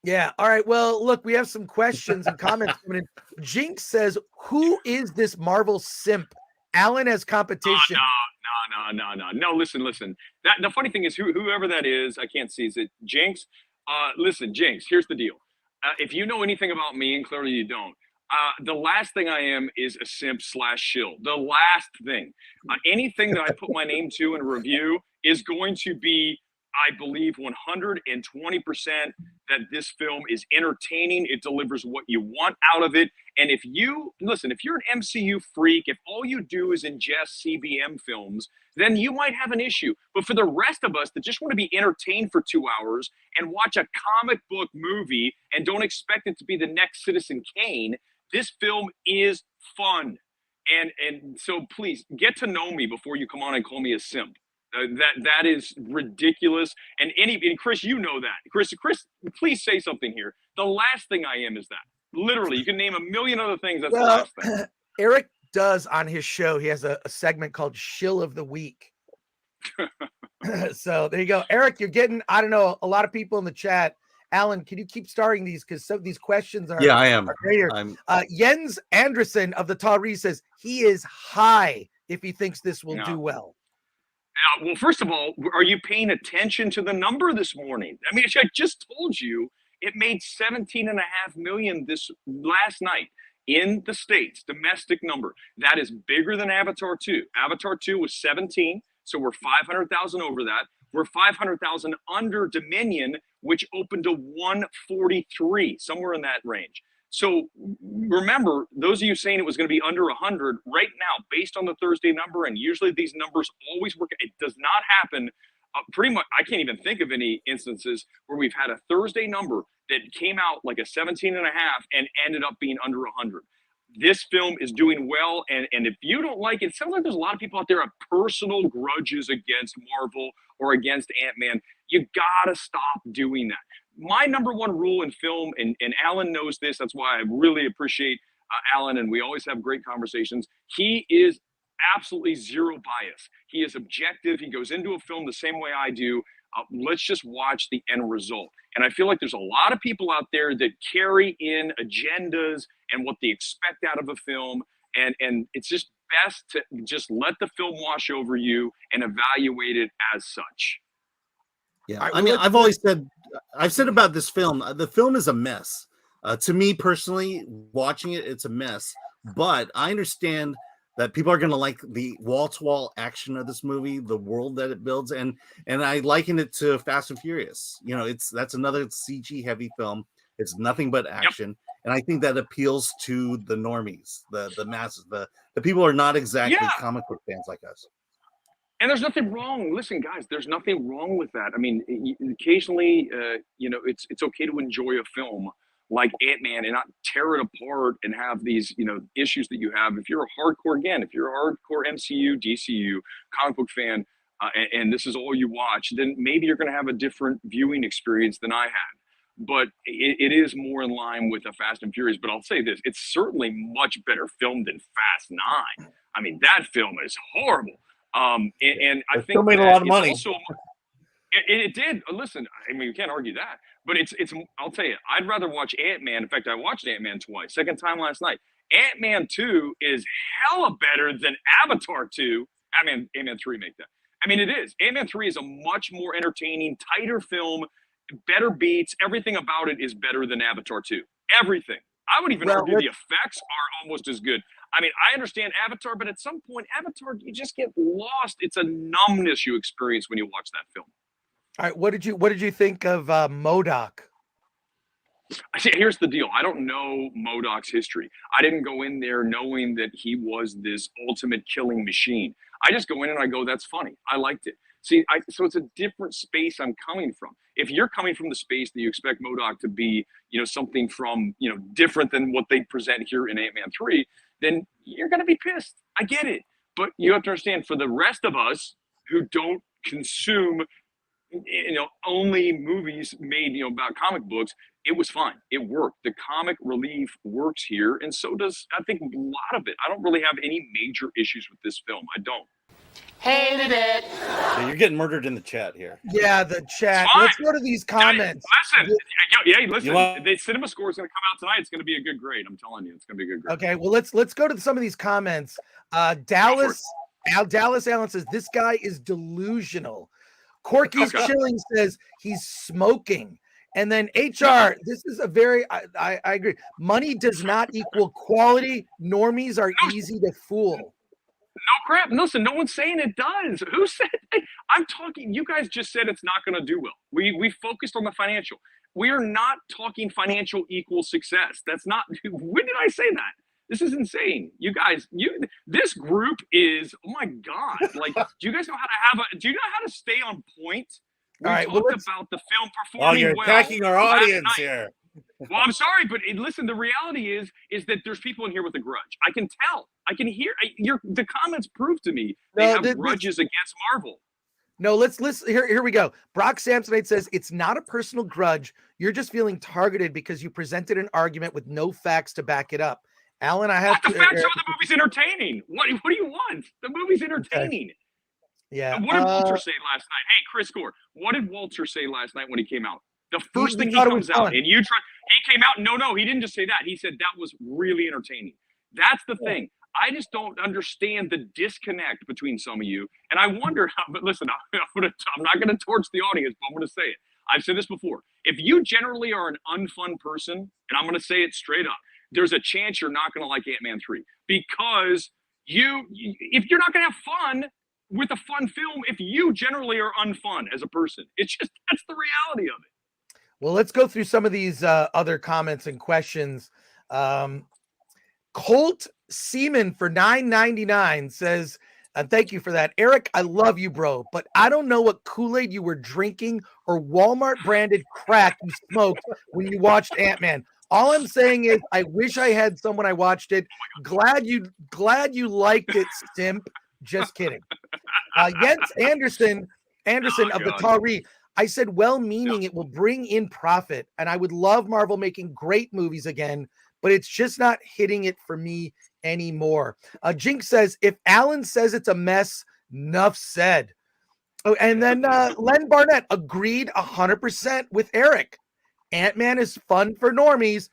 Yeah. All right. Well, look, we have some questions and comments coming in. Jinx says, "Who is this Marvel simp?" Alan has competition. No. Listen. The funny thing is, whoever that is, I can't see. Is it Jinx? Listen, Jinx. Here's the deal. If you know anything about me, and clearly you don't, the last thing I am is a simp / shill. The last thing. Anything that I put my name to in a review is going to be, I believe 120% that this film is entertaining. It delivers what you want out of it. And if you're an MCU freak, if all you do is ingest CBM films, then you might have an issue. But for the rest of us that just want to be entertained for 2 hours and watch a comic book movie and don't expect it to be the next Citizen Kane, this film is fun. And so please get to know me before you come on and call me a simp. That is ridiculous. And Chris, you know that. Chris, please say something here. The last thing I am is that. Literally, you can name a million other things. That's the last thing. Eric does on his show. He has a segment called Shill of the Week. So there you go. Eric, you're getting, I don't know, a lot of people in the chat. Alan, can you keep starring these? Because some of these questions are. Yeah, I am. Jens Anderson of the Tall says he is high if he thinks this will do well. Well, first of all, are you paying attention to the number this morning? I mean, I just told you it made 17.5 million this last night in the States, domestic number. That is bigger than Avatar 2. Avatar 2 was 17, so we're 500,000 over that. We're 500,000 under Dominion, which opened to 143, somewhere in that range. So remember, those of you saying it was going to be under 100 right now, based on the Thursday number, and usually these numbers always work. It does not happen. Pretty much, I can't even think of any instances where we've had a Thursday number that came out like a 17 and a half and ended up being under 100. This film is doing well, and if you don't like it, it sounds like there's a lot of people out there have personal grudges against Marvel or against Ant-Man. You gotta stop doing that. My number one rule in film, and Alan knows this, that's why I really appreciate Alan, and we always have great conversations. He is absolutely zero bias. He is objective. He goes into a film the same way I do. Let's just watch the end result. And I feel like there's a lot of people out there that carry in agendas and what they expect out of a film. And it's just best to just let the film wash over you and evaluate it as such. Yeah, I mean, I've said about this film, the film is a mess. To me personally, watching it, it's a mess. But I understand that people are going to like the wall-to-wall action of this movie, the world that it builds, and I liken it to Fast and Furious. You know, that's another CG-heavy film. It's nothing but action, and I think that appeals to the normies, the masses, the people who are not exactly comic book fans like us. And there's nothing wrong. Listen, guys, there's nothing wrong with that. I mean, occasionally, it's okay to enjoy a film like Ant-Man and not tear it apart and have these, issues that you have. If you're a hardcore MCU, DCU comic book fan, and this is all you watch, then maybe you're going to have a different viewing experience than I had. But it is more in line with a Fast and Furious. But I'll say this, it's certainly much better filmed than Fast 9. I mean, that film is horrible. And I think still made a lot of money. Also, it did. Listen, I mean, you can't argue that. But it's. I'll tell you, I'd rather watch Ant-Man. In fact, I watched Ant-Man twice. Second time last night. Ant-Man 2 is hella better than Avatar 2. I mean, Ant-Man 3 make that. I mean, it is. Ant-Man 3 is a much more entertaining, tighter film, better beats. Everything about it is better than Avatar 2. Everything. I would even argue the effects are almost as good. I mean, I understand Avatar, but at some point, Avatar, you just get lost. It's a numbness you experience when you watch that film. All right, what did you think of MODOK? See, here's the deal. I don't know MODOK's history. I didn't go in there knowing that he was this ultimate killing machine. I just go in and I go, that's funny. I liked it. See, so it's a different space I'm coming from. If you're coming from the space that you expect MODOK to be, something from, different than what they present here in Ant-Man 3, then you're going to be pissed. I get it. But you have to understand, for the rest of us who don't consume, only movies made, about comic books, it was fine. It worked. The comic relief works here. And so does, I think, a lot of it. I don't really have any major issues with this film. I don't. Hated it. So you're getting murdered in the chat here. Yeah, the chat. Let's go to these comments. Listen. The cinema score is going to come out tonight. It's going to be a good grade. I'm telling you, it's going to be a good grade. Okay, well, let's go to some of these comments. Dallas Allen says this guy is delusional. Corky's Chilling says he's smoking. And then HR, this is a very, I agree. Money does not equal quality. Normies are easy to fool. No crap. Listen, no one's saying it does. Who said? I'm talking. You guys just said it's not going to do well. We focused on the financial. We are not talking financial equals success. That's not. When did I say that? This is insane. You guys, this group is. Oh my God! Like, do you guys know how to do you know how to stay on point? We talked about the film performing you're attacking our audience here. Well, I'm sorry, but listen, the reality is that there's people in here with a grudge. I can tell. I can hear. The comments prove to me they have grudges against Marvel. No, let's here we go. Brock Samsonite says it's not a personal grudge. You're just feeling targeted because you presented an argument with no facts to back it up. Alan, I have the facts are the movie's entertaining. What do you want? The movie's entertaining. Okay. Yeah. And what did Walter say last night? Hey, Chris Gore, what did Walter say last night when he came out? The first thing he comes out and he came out. No, he didn't just say that. He said that was really entertaining. That's the thing. I just don't understand the disconnect between some of you. And I wonder how, but listen, I'm not going to torch the audience, but I'm going to say it. I've said this before. If you generally are an unfun person, and I'm going to say it straight up, there's a chance you're not going to like Ant-Man 3 because if you're not going to have fun with a fun film, if you generally are unfun as a person, that's the reality of it. Well, let's go through some of these other comments and questions. Colt Seaman for $9.99 says, and thank you for that. Eric, I love you, bro, but I don't know what Kool-Aid you were drinking or Walmart branded crack you smoked when you watched Ant-Man. All I'm saying is I wish I had someone I watched it. Glad you liked it, simp. Just kidding. Jens Anderson of the Tari. I said, well-meaning, it will bring in profit, and I would love Marvel making great movies again, but it's just not hitting it for me anymore. Jinx says, if Alan says it's a mess, enough said. Oh, and then Len Barnett agreed 100% with Eric. Ant-Man is fun for normies,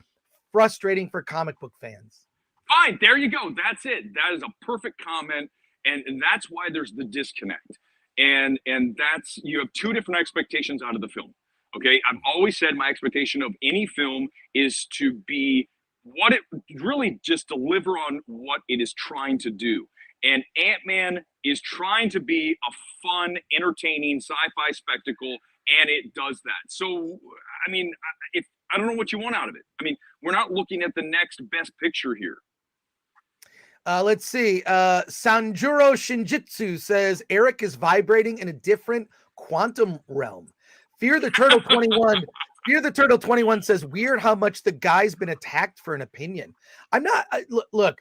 frustrating for comic book fans. Fine, there you go. That's it. That is a perfect comment, and that's why there's the disconnect. And that's, you have two different expectations out of the film. Okay, I've always said my expectation of any film is to be what it really just deliver on what it is trying to do. And Ant-Man is trying to be a fun, entertaining sci-fi spectacle, and it does that. So, I mean, I don't know what you want out of it. I mean, we're not looking at the next best picture here. Let's see. Sanjuro Shinjitsu says Eric is vibrating in a different quantum realm. Fear the Turtle 21. Fear the Turtle 21 says weird how much the guy's been attacked for an opinion. I'm not. Look.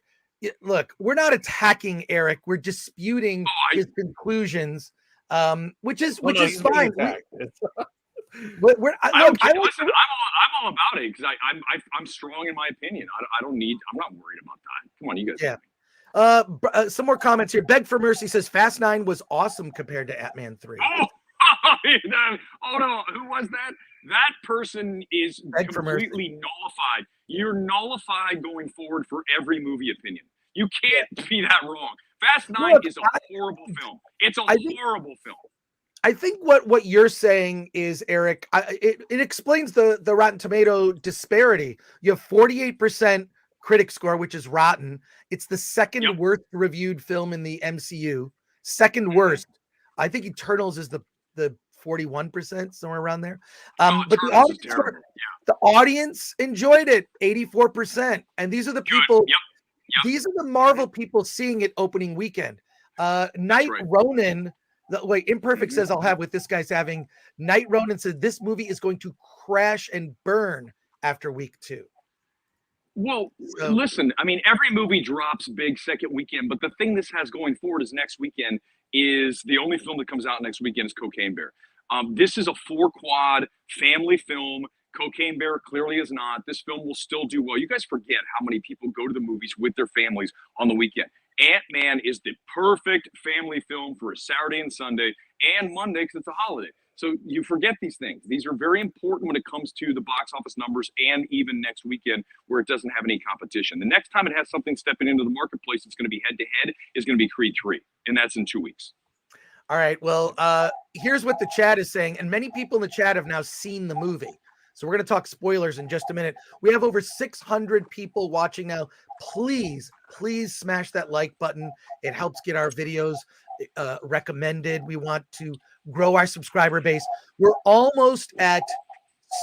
We're not attacking Eric. We're disputing his conclusions, which is fine. I'm all about it because I'm strong in my opinion. I'm not worried about that. Come on, you guys. Yeah. Some more comments here. Beg for Mercy says Fast 9 was awesome compared to Ant-Man 3. Oh no, who was that? That person is completely nullified. You're nullified going forward for every movie opinion. You can't be that wrong. Fast 9 is a horrible film. It's a horrible film. I think what you're saying is, Eric, it explains the Rotten Tomato disparity. You have 48% critic score, which is rotten. It's the second worst reviewed film in the MCU. Second worst. I think Eternals is the 41%, somewhere around there. But the audience enjoyed it, 84%. And these are the people, these are the Marvel people seeing it opening weekend. Night Ronin, Imperfect says I'll have with this guy's having. Night Ronin said this movie is going to crash and burn after week 2. Well, listen, I mean, every movie drops big second weekend, but the thing this has going forward is next weekend is the only film that comes out next weekend is Cocaine Bear. This is a 4-quad family film. Cocaine Bear clearly is not. This film will still do well. You guys forget how many people go to the movies with their families on the weekend. Ant-Man is the perfect family film for a Saturday and Sunday and Monday because it's a holiday. So you forget these things. These are very important when it comes to the box office numbers and even next weekend where it doesn't have any competition. The next time it has something stepping into the marketplace that's going to be head-to-head is going to be Creed 3, and that's in 2 weeks. All right, well, here's what the chat is saying, and many people in the chat have now seen the movie. So we're going to talk spoilers in just a minute. We have over 600 people watching now. Please smash that like button. It helps get our videos recommended. We want to grow our subscriber base. We're almost at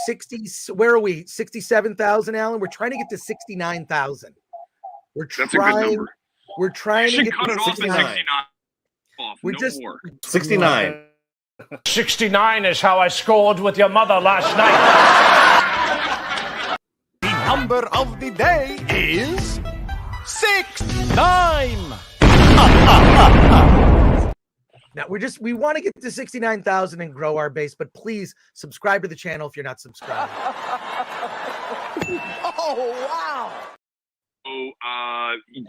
60. Where are we? 67,000, Alan. We're trying to get to 69,000. That's a good number. We're trying to get cut to it off at 69. We're just more. 69. 69 is how I scored with your mother last night. The number of the day is 69. Now we want to get to 69,000 and grow our base, but please subscribe to the channel if you're not subscribed. Oh, wow. So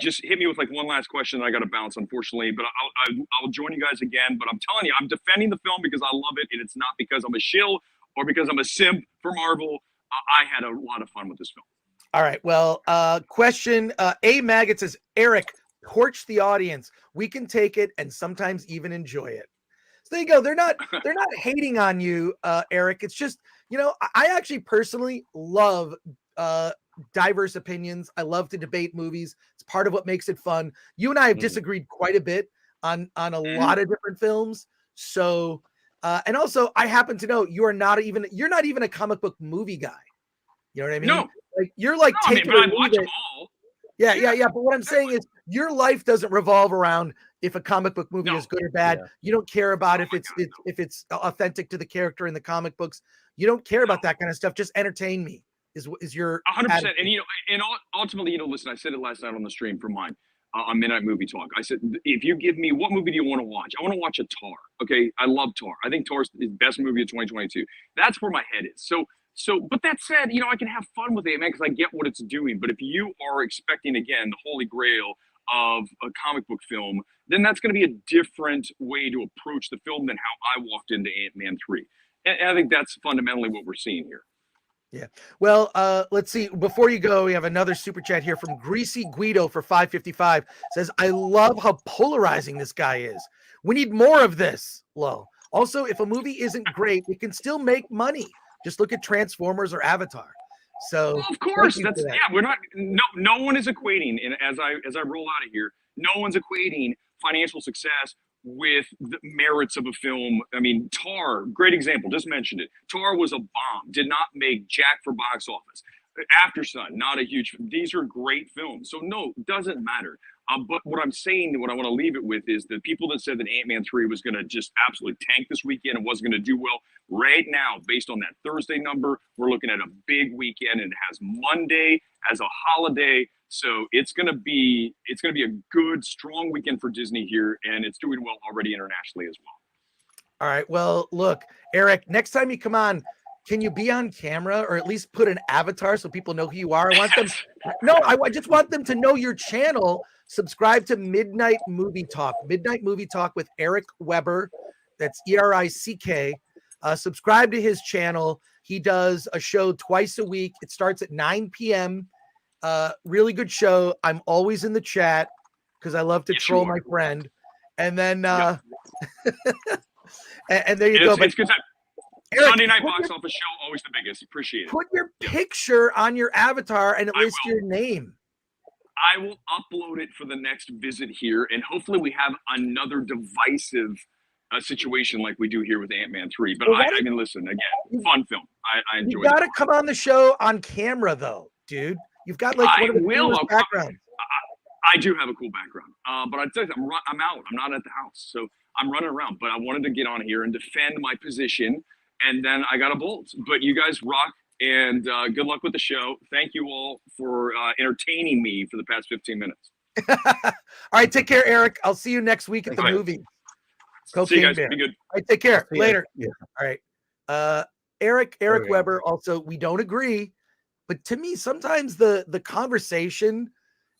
just hit me with like one last question. I got to bounce, unfortunately, but I'll join you guys again. But I'm telling you, I'm defending the film because I love it, and it's not because I'm a shill or because I'm a simp for Marvel. I had a lot of fun with this film. All right. Well, question. A Maggot says, Eric, torch the audience. We can take it and sometimes even enjoy it. So there you go. They're not hating on you, Eric. It's just, I actually personally love diverse opinions. I love to debate movies. It's part of what makes it fun. You and I have disagreed quite a bit on a lot of different films. So, and also I happen to know you're not even a comic book movie guy. You know what I mean? No. Like you're like No, I mean, taking but I or watch leave them it. all. Yeah. But what I'm saying is your life doesn't revolve around if a comic book movie is good or bad. Yeah. You don't care about if it's authentic to the character in the comic books. You don't care about that kind of stuff. Just entertain me is your 100%. attitude. And ultimately, listen, I said it last night on the stream for mine on Midnight Movie Talk. I said, if you give me what movie do you want to watch? I want to watch a Tar. Okay, I love Tar. I think Tar is the best movie of 2022. That's where my head is. So, but that said, I can have fun with it, man, because I get what it's doing. But if you are expecting again the holy grail of a comic book film, then that's going to be a different way to approach the film than how I walked into Ant-Man 3. And I think that's fundamentally what we're seeing here. Yeah. Well, let's see. Before you go, we have another super chat here from Greasy Guido for 555. Says, I love how polarizing this guy is. We need more of this. Low. Also, if a movie isn't great, it can still make money. Just look at Transformers or Avatar. So well, of course, that. we're not. No one is equating. And as I roll out of here, no one's equating financial success with the merits of a film. I mean, Tar, great example, just mentioned it. Tar was a bomb, did not make jack for box office. After Sun, not a huge, these are great films. So no, it doesn't matter. But what I'm saying, what I want to leave it with is the people that said that Ant-Man 3 was going to just absolutely tank this weekend and wasn't going to do well. Right now, based on that Thursday number, we're looking at a big weekend, and it has Monday as a holiday. So it's going to be a good, strong weekend for Disney here, and it's doing well already internationally as well. All right. Well, look, Eric, next time you come on, can you be on camera or at least put an avatar so people know who you are? I want them. No, I just want them to know your channel. Subscribe to Midnight Movie Talk. Midnight Movie Talk with Eric Weber. That's ERICK. Subscribe to his channel. He does a show twice a week. It starts at 9 p.m. Really good show. I'm always in the chat because I love to troll my friend. And then and there you go. It's good time. Eric, Sunday night box office show, always the biggest. Appreciate it. Put your picture on your avatar and at least your name. I will upload it for the next visit here, and hopefully we have another divisive situation like we do here with Ant-Man 3. But I mean, listen, again, fun film. I enjoy it. You got to come on the show on camera, though, dude. You've got like one of the coolest backgrounds. I do have a cool background, but I tell you, I'm out. I'm not at the house, so I'm running around. But I wanted to get on here and defend my position, and then I got a bolt. But you guys rock, and good luck with the show. Thank you all for entertaining me for the past 15 minutes. All right, take care, Eric. I'll see you next week at the movie. See you guys. Be good. All right, take care. Later. Yeah. All right. Eric Weber. Also, we don't agree, but to me, sometimes the conversation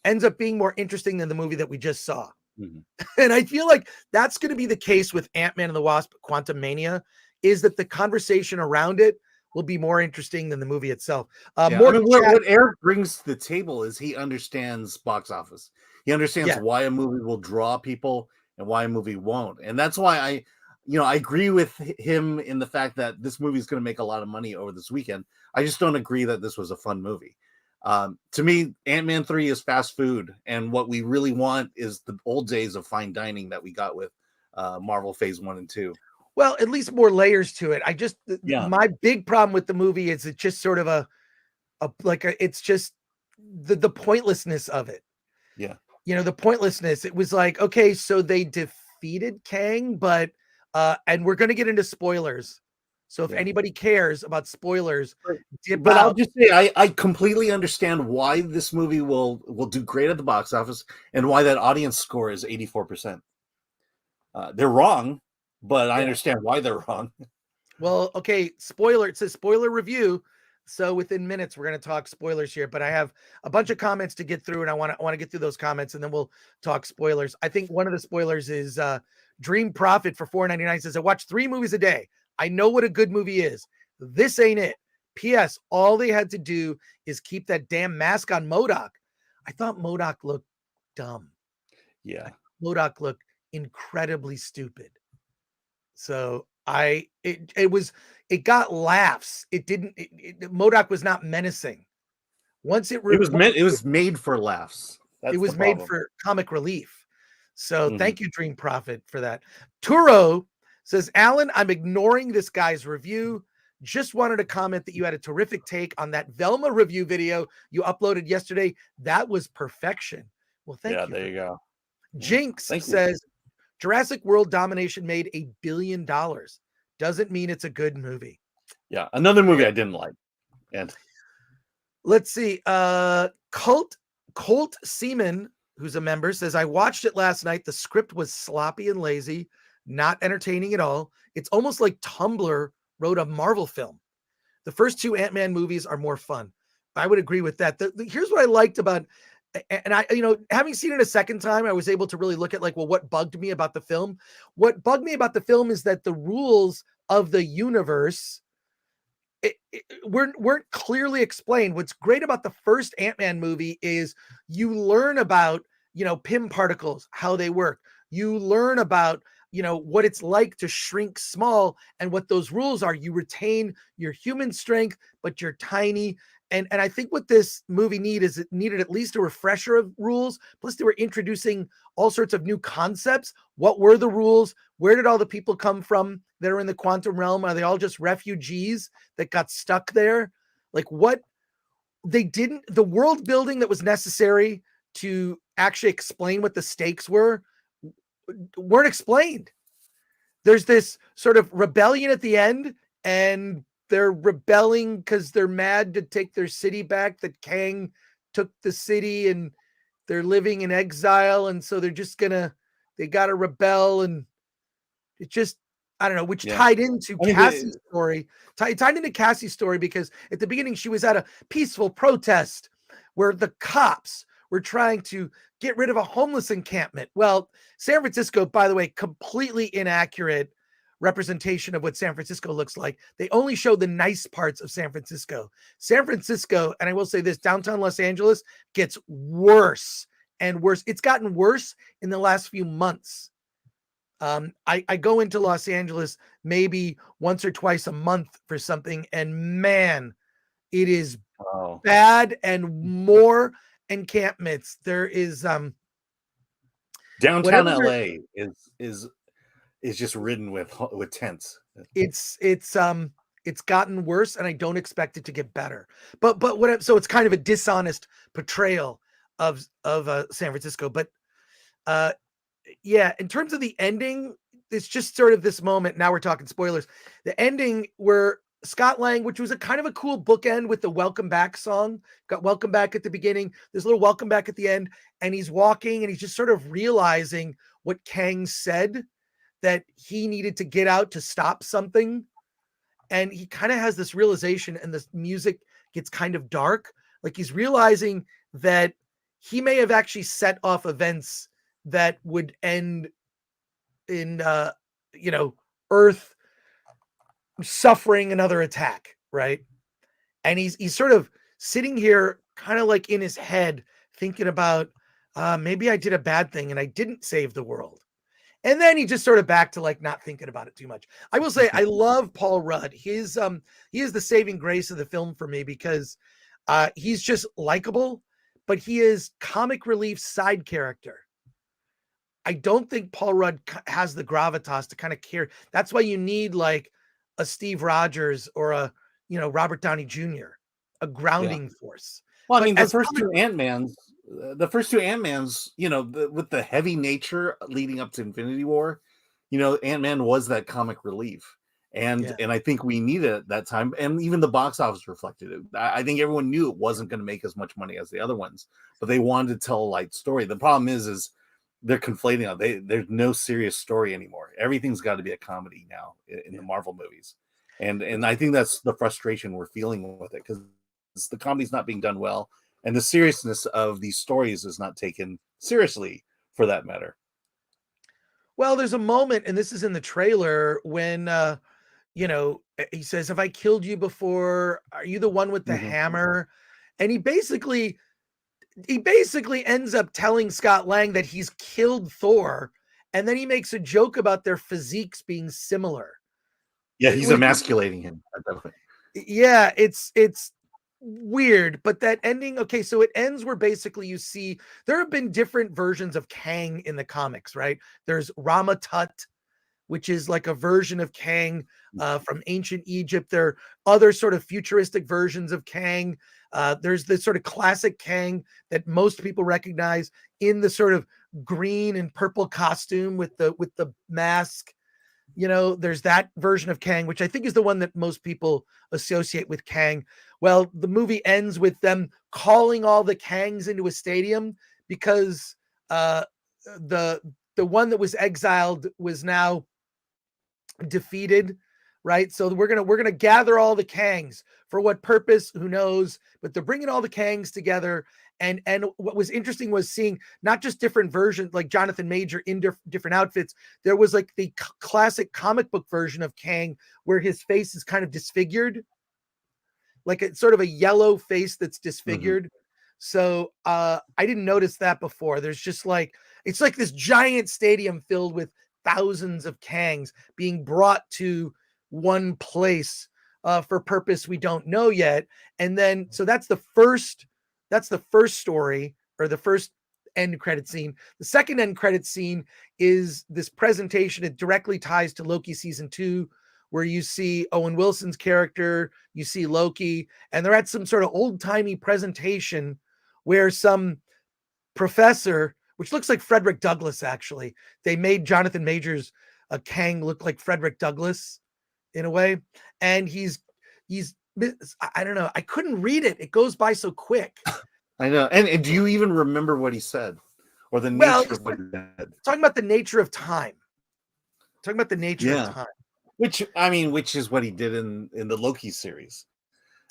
ends up being more interesting than the movie that we just saw. Mm-hmm. And I feel like that's going to be the case with Ant-Man and the Wasp: Quantumania, is that the conversation around it will be more interesting than the movie itself. What Eric brings to the table is he understands box office. He understands why a movie will draw people and why a movie won't. And that's why I agree with him in the fact that this movie is going to make a lot of money over this weekend. I just don't agree that this was a fun movie. To me, Ant-Man 3 is fast food. And what we really want is the old days of fine dining that we got with Marvel Phase 1 and 2. Well, at least more layers to it. My big problem with the movie is it's just sort of it's just the pointlessness of it. Yeah. The pointlessness. It was like, okay, so they defeated Kang, but and we're going to get into spoilers. So if anybody cares about spoilers, but I'll just say I completely understand why this movie will do great at the box office and why that audience score is 84%. They're wrong, but I understand why they're wrong. Well, okay, spoiler. It says spoiler review. So within minutes, we're going to talk spoilers here, but I have a bunch of comments to get through, and I want to get through those comments, and then we'll talk spoilers. I think one of the spoilers is Dream Profit for $4.99 says, I watch 3 movies a day. I know what a good movie is. This ain't it. P.S. All they had to do is keep that damn mask on MODOK. I thought MODOK looked dumb. Yeah. MODOK looked incredibly stupid. So it got laughs. It didn't. MODOK was not menacing. It was made for laughs. It was made for comic relief. So thank you, Dream Profit, for that. Turo says, Alan, I'm ignoring this guy's review. Just wanted to comment that you had a terrific take on that Velma review video you uploaded yesterday. That was perfection. Well, thank you. There you go. Jinx Thank you. says Jurassic World Domination made $1 billion. Doesn't mean it's a good movie. Yeah, another movie I didn't like. And let's see. Colt Seaman, who's a member, says, I watched it last night. The script was sloppy and lazy, not entertaining at all. It's almost like Tumblr wrote a Marvel film. The first 2 Ant-Man movies are more fun. I would agree with that. Here's what I liked about, and I, having seen it a second time, I was able to really look at like, well, what bugged me about the film? What bugged me about the film is that the rules of the universe weren't clearly explained. What's great about the first Ant-Man movie is you learn about, Pym particles, how they work. You learn about, what it's like to shrink small and what those rules are. You retain your human strength, but you're tiny. And I think what this movie needed at least a refresher of rules. Plus they were introducing all sorts of new concepts. What were the rules? Where did all the people come from that are in the quantum realm? Are they all just refugees that got stuck there? Like what the world building that was necessary to actually explain what the stakes weren't explained. There's this sort of rebellion at the end, and they're rebelling because they're mad to take their city back, that Kang took the city and they're living in exile. And so they're just they got to rebel. And it just, I don't know, which tied into Cassie's story. Tied into Cassie's story because at the beginning she was at a peaceful protest where the cops were trying to get rid of a homeless encampment. Well, San Francisco, by the way, completely inaccurate representation of what San Francisco looks like. They only show the nice parts of San Francisco. San Francisco, and I will say this, downtown Los Angeles gets worse and worse. It's gotten worse in the last few months. I go into Los Angeles maybe once or twice a month for something, and man, it is bad and more encampments. There is downtown LA is just ridden with tents. It's gotten worse, and I don't expect it to get better. So it's kind of a dishonest portrayal of San Francisco. But in terms of the ending, it's just sort of this moment. Now we're talking spoilers. The ending where Scott Lang, which was a kind of a cool bookend with the Welcome Back song, got Welcome Back at the beginning. There's a little Welcome Back at the end, and he's walking and he's just sort of realizing what Kang said, that he needed to get out to stop something. And he kind of has this realization, and the music gets kind of dark. Like he's realizing that he may have actually set off events that would end in, Earth suffering another attack, right? And he's sort of sitting here kind of like in his head thinking about, maybe I did a bad thing and I didn't save the world. And then he just sort of back to like not thinking about it too much. I will say I love Paul Rudd. He is the saving grace of the film for me because he's just likable, but he is comic relief side character. I don't think Paul Rudd has the gravitas to kind of care. That's why you need like a Steve Rogers or a Robert Downey Jr., a grounding force. Well, I mean, the first two Ant-Mans, with the heavy nature leading up to Infinity War, Ant-Man was that comic relief. And I think we needed it at that time. And even the box office reflected it. I think everyone knew it wasn't going to make as much money as the other ones, but they wanted to tell a light story. The problem is they're conflating it. There's no serious story anymore. Everything's got to be a comedy now in the Marvel movies. And I think that's the frustration we're feeling with it, because the comedy's not being done well. And the seriousness of these stories is not taken seriously, for that matter. Well, there's a moment, and this is in the trailer, when, he says, have I killed you before? Are you the one with the hammer? And he basically ends up telling Scott Lang that he's killed Thor. And then he makes a joke about their physiques being similar. Yeah, he's emasculating him at that point. Yeah, it's weird, but that ending, okay, so it ends where basically you see there have been different versions of Kang in the comics, right? There's Rama Tut, which is like a version of Kang from ancient Egypt. There are other sort of futuristic versions of Kang. There's the sort of classic Kang that most people recognize in the sort of green and purple costume with the mask. You know, there's that version of Kang, which I think is the one that most people associate with Kang. Well, the movie ends with them calling all the Kangs into a stadium because the one that was exiled was now defeated, right? So we're gonna gather all the Kangs for what purpose? Who knows? But they're bringing all the Kangs together. And what was interesting was seeing not just different versions, like Jonathan Major in different outfits. There was like the classic comic book version of Kang where his face is kind of disfigured, like it's sort of a yellow face that's disfigured. So I didn't notice that before. There's just like, it's like this giant stadium filled with thousands of Kangs being brought to one place for purpose we don't know yet. And then, so that's the first story, or the first end credit scene. The second end credit scene is this presentation. It directly ties to Loki season 2, where you see Owen Wilson's character, you see Loki, and they're at some sort of old-timey presentation where some professor, which looks like Frederick Douglass, actually. They made Jonathan Majors Kang look like Frederick Douglass in a way. And he's I don't know. I couldn't read it. It goes by so quick. I know. And do you even remember what he said, or the nature of what he said? Talking about the nature of time. Talking about the nature of time. Which is what he did in the Loki series.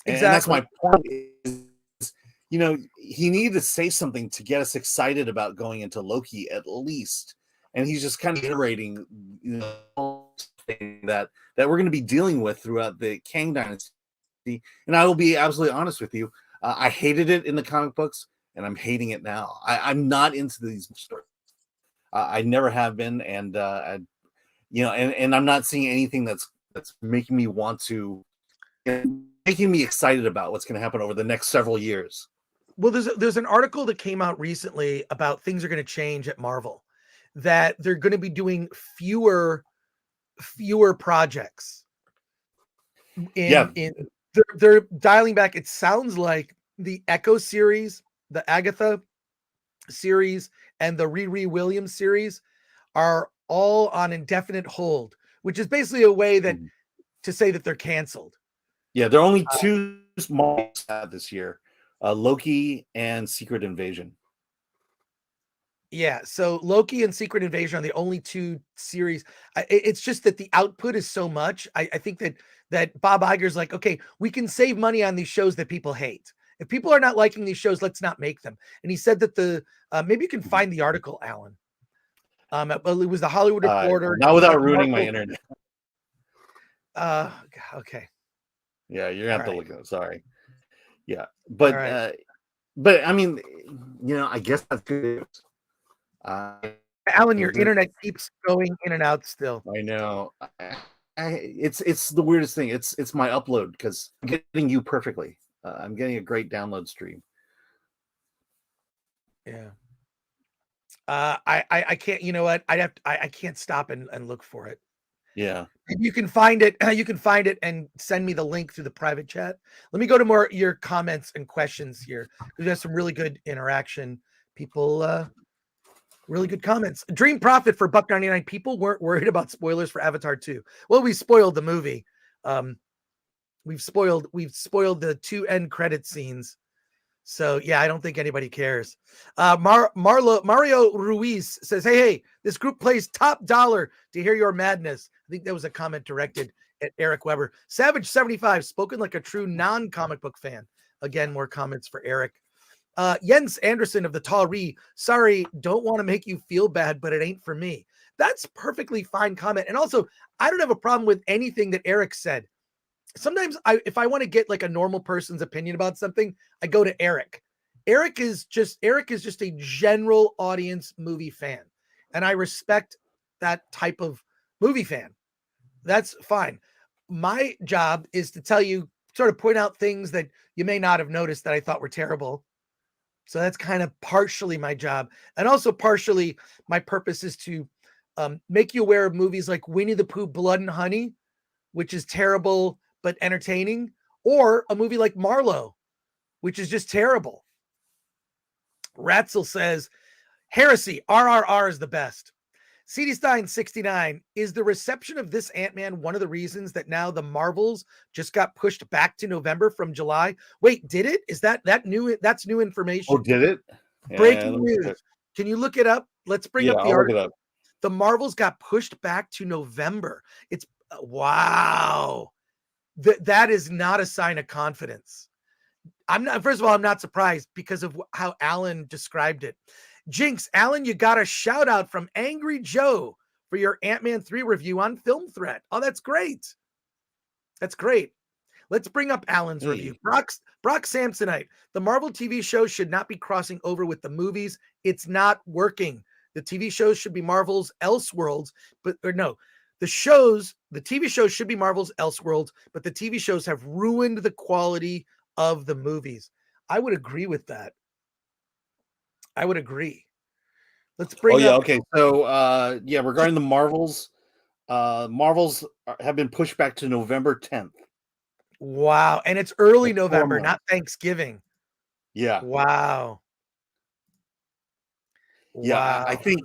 And Exactly. that's my point. Is, you know, he needed to say something to get us excited about going into Loki at least. And he's just kind of iterating, you know, that we're going to be dealing with throughout the Kang dynasty. And I will be absolutely honest with you. I hated it in the comic books, and I'm hating it now. I'm not into these stories. I never have been, and you know, and I'm not seeing anything that's making me want to, making me excited about what's going to happen over the next several years. Well, there's an article that came out recently about things are going to change at Marvel, that they're going to be doing fewer projects. They're dialing back. It sounds like the Echo series, the Agatha series, and the Riri Williams series are all on indefinite hold, which is basically a way that to say that they're canceled. Yeah, there are only two small this year, Loki and Secret Invasion. Yeah, so Loki and Secret Invasion are the only two series. It's just that the output is so much. I think that Bob Iger's like, okay, we can save money on these shows that people hate. If people are not liking these shows, let's not make them. And he said that maybe you can find the article, Alan. It was the Hollywood Reporter. Not without ruining my internet. Okay. Yeah, you're gonna have to look at it. Sorry. Yeah, but I mean, you know, I guess that's good. Alan, your internet keeps going in and out still. I know. It's the weirdest thing. It's my upload, because I'm getting you perfectly. I'm getting a great download stream. Yeah. I can't. You know what? I can't stop and look for it. Yeah. You can find it. You can find it and send me the link through the private chat. Let me go to more your comments and questions here. We have some really good interaction. People, really good comments. Dream Profit for $1.99. People weren't worried about spoilers for Avatar 2. Well, we spoiled the movie. We've spoiled the 2 end credit scenes. So yeah, I don't think anybody cares. Mario Ruiz says, hey, this group plays top dollar to hear your madness. I think that was a comment directed at Eric Weber. Savage 75, spoken like a true non-comic book fan. Again, more comments for Eric. Jens Anderson of the Tall sorry, don't want to make you feel bad, but it ain't for me. That's perfectly fine comment. And also, I don't have a problem with anything that Eric said. Sometimes if I want to get like a normal person's opinion about something, I go to Eric. Eric is just a general audience movie fan. And I respect that type of movie fan. That's fine. My job is to tell you, sort of point out things that you may not have noticed that I thought were terrible. So that's kind of partially my job. And also partially my purpose is to make you aware of movies like Winnie the Pooh, Blood and Honey, which is terrible but entertaining, or a movie like Marlowe, which is just terrible. Ratzel says, heresy, RRR is the best. CD Stein 69, is the reception of this Ant-Man one of the reasons that now the Marvels just got pushed back to November from July? Wait, did it? Is that new? That's new information. Oh, did it? Breaking news. Can you look it up? Let's bring up the I'll article. look it up. The Marvels got pushed back to November. It's wow. That is not a sign of confidence. First of all, I'm not surprised because of how Alan described it. Jinx, Alan, you got a shout out from Angry Joe for your Ant-Man 3 review on Film Threat. Oh, that's great. That's great. Let's bring up Alan's review. Brock Samsonite, the Marvel TV show should not be crossing over with the movies. It's not working. The TV shows should be Marvel's Elseworlds, the TV shows should be Marvel's Elseworlds, but the TV shows have ruined the quality of the movies. I would agree with that. I would agree. Let's bring up. Okay. So, regarding the Marvels, Marvels have been pushed back to November 10th. Wow. And it's early Like November, not Thanksgiving. Yeah. Wow. Yeah. Wow.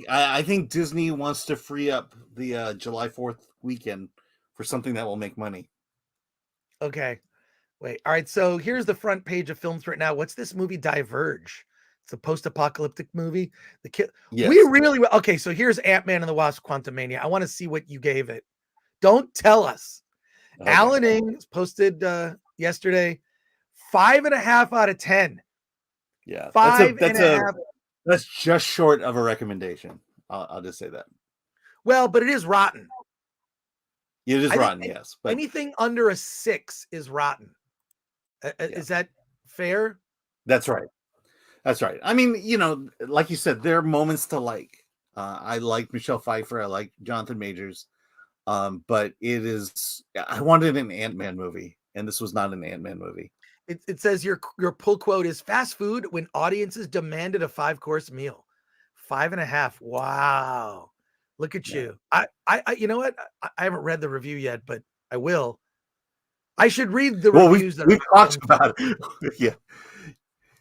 I think Disney wants to free up the July 4th weekend for something that will make money. Okay. Wait. All right. So here's the front page of Films right now. What's this movie, Diverge? It's a post-apocalyptic movie. Yes. We really okay. So here's Ant-Man and the Wasp: Quantumania. I want to see what you gave it. Don't tell us. Okay. Alan Ings posted yesterday 5.5 out of 10. Yeah, 5.5. That's just short of a recommendation. I'll just say that. Well, but it is rotten. It is rotten, yes. But anything under a 6 is rotten. Is that fair? That's right. That's right. I mean, like you said, there are moments to like. I like Michelle Pfeiffer. I like Jonathan Majors. But it is. I wanted an Ant-Man movie, and this was not an Ant-Man movie. It says your pull quote is fast food when audiences demanded a 5-course meal. 5.5. Wow. Look at you. I you know what? I haven't read the review yet, but I will. I should read the reviews. We've talked about it. Yeah.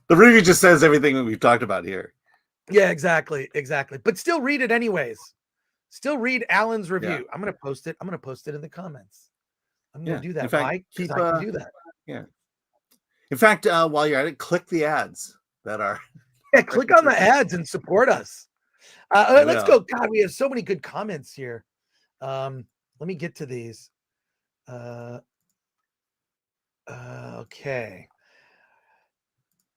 The review just says everything that we've talked about here. Yeah, exactly. But still read it anyways. Still read Alan's review. Yeah. I'm going to post it. I'm going to post it in the comments. I'm going to do that. In fact, Why? Because I can do that. Yeah. In fact, while you're at it, click the ads that are. Yeah, click on the ads and support us. Let's go. God, we have so many good comments here. Let me get to these. Okay.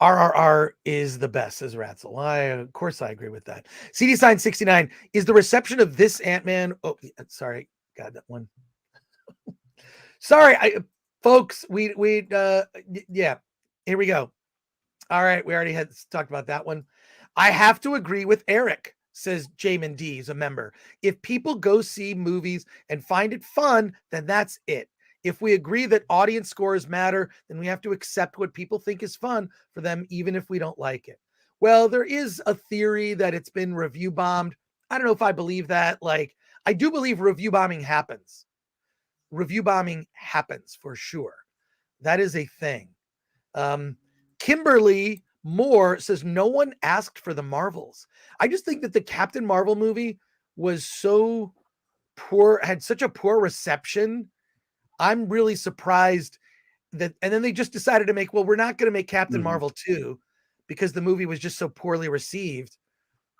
RRR is the best, says Ratzel. Of course, I agree with that. CD Sign 69, is the reception of this Ant-Man. Oh, sorry. God, that one. Sorry, folks. Yeah, here we go. All right, we already had talked about that one. I have to agree with Eric, says Jamin D. He's a member. If people go see movies and find it fun, then that's it. If we agree that audience scores matter, then we have to accept what people think is fun for them, even if we don't like it. Well, there is a theory that it's been review bombed. I don't know if I believe that. Like, I do believe review bombing happens. Review bombing happens for sure. That is a thing. Kimberly Moore says, no one asked for the Marvels. I just think that the Captain Marvel movie was so poor, had such a poor reception. I'm really surprised that, and then they just decided to make, well, we're not going to make Captain Marvel 2 because the movie was just so poorly received,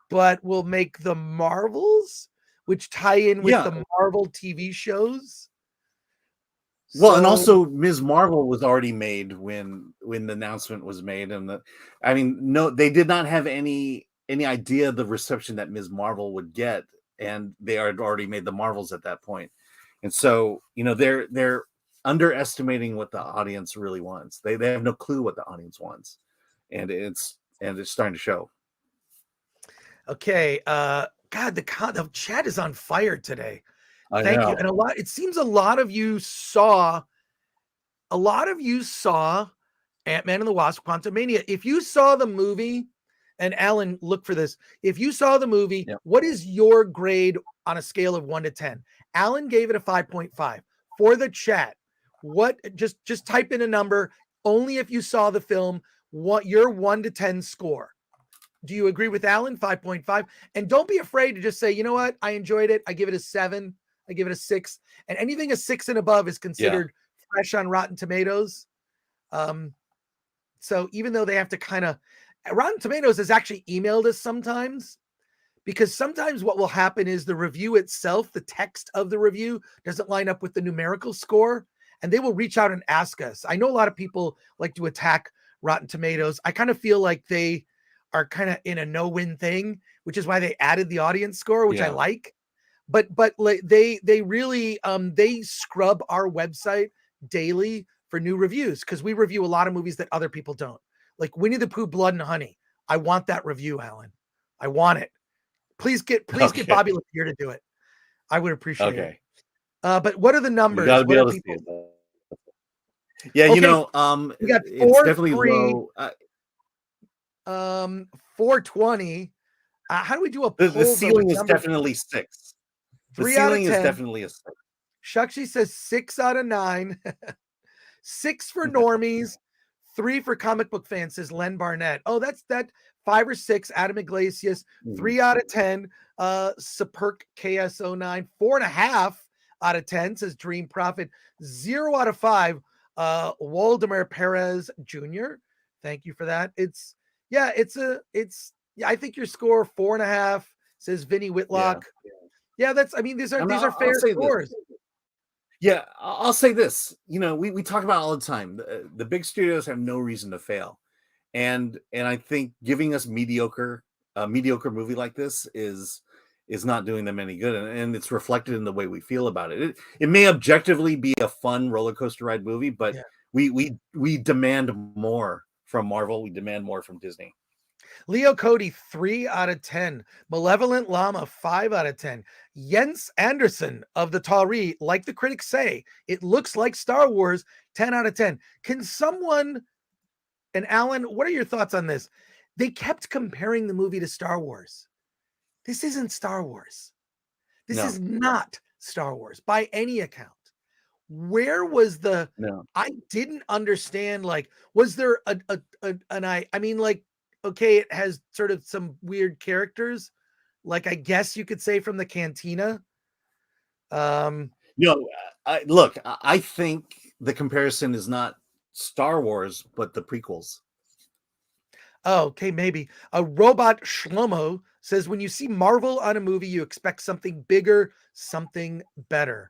but we'll make the Marvels, which tie in with the Marvel TV shows. Well, and also Ms. Marvel was already made when the announcement was made. And no, they did not have any idea of the reception that Ms. Marvel would get. And they had already made the Marvels at that point. And so, they're underestimating what the audience really wants. They have no clue what the audience wants. And it's starting to show. Okay. God, the chat is on fire today. Thank you. And it seems a lot of you saw Ant-Man and the Wasp: Quantumania. If you saw the movie and Alan, look for this. If you saw the movie, Yep. what is your grade on a scale of 1 to 10? Alan gave it a 5.5. For the chat, what just type in a number only if you saw the film, what your 1 to 10 score. Do you agree with Alan? 5.5. And don't be afraid to just say, you know what? I enjoyed it. I give it a 7. I give it a 6. And anything a 6 and above is considered fresh on Rotten Tomatoes. So even though they have to kind of, Rotten Tomatoes has actually emailed us sometimes, because sometimes what will happen is the review itself, the text of the review doesn't line up with the numerical score, and they will reach out and ask us. I know a lot of people like to attack Rotten Tomatoes. I kind of feel like they are kind of in a no-win thing, which is why they added the audience score, which I like. But they really they scrub our website daily for new reviews, because we review a lot of movies that other people don't. Like Winnie the Pooh, Blood and Honey. I want that review, Alan. I want it. Please get Bobby Lapierre to do it. I would appreciate it. But what are the numbers? You gotta be able to see it. Yeah, Okay. you know, we got it's definitely 4.3, low. 420. How do we do a poll? The ceiling is definitely 6. The 3 out of ceiling is 10. definitely a 6. Shukshy says 6 out of 9. 6 for normies, 3 for comic book fans, says Len Barnett. Oh, that's that. 5 or 6, Adam Iglesias. 3 out of 10, Superk KS09. 4.5 out of 10, says Dream Prophet. 0 out of 5, Waldemar Perez Jr. Thank you for that. I think your score 4.5, says Vinny Whitlock. Yeah, these are fair scores. Yeah, I'll say this. You know, we talk about it all the time. The big studios have no reason to fail, and I think giving us a mediocre movie like this is not doing them any good, and it's reflected in the way we feel about it. It may objectively be a fun roller coaster ride movie, but we demand more from Marvel. We demand more from Disney. Leo Cody, 3 out of 10. Malevolent Llama, 5 out of 10. Jens Anderson of the Tari, like the critics say, it looks like Star Wars, 10 out of 10. Can someone, and Alan, what are your thoughts on this? They kept comparing the movie to Star Wars. This isn't Star Wars. This is not Star Wars by any account. Where was I didn't understand, like, was there okay, it has sort of some weird characters, like I guess you could say from the Cantina. Look, I think the comparison is not Star Wars, but the prequels. Oh, okay, maybe. A Robot Shlomo says, when you see Marvel on a movie, you expect something bigger, something better.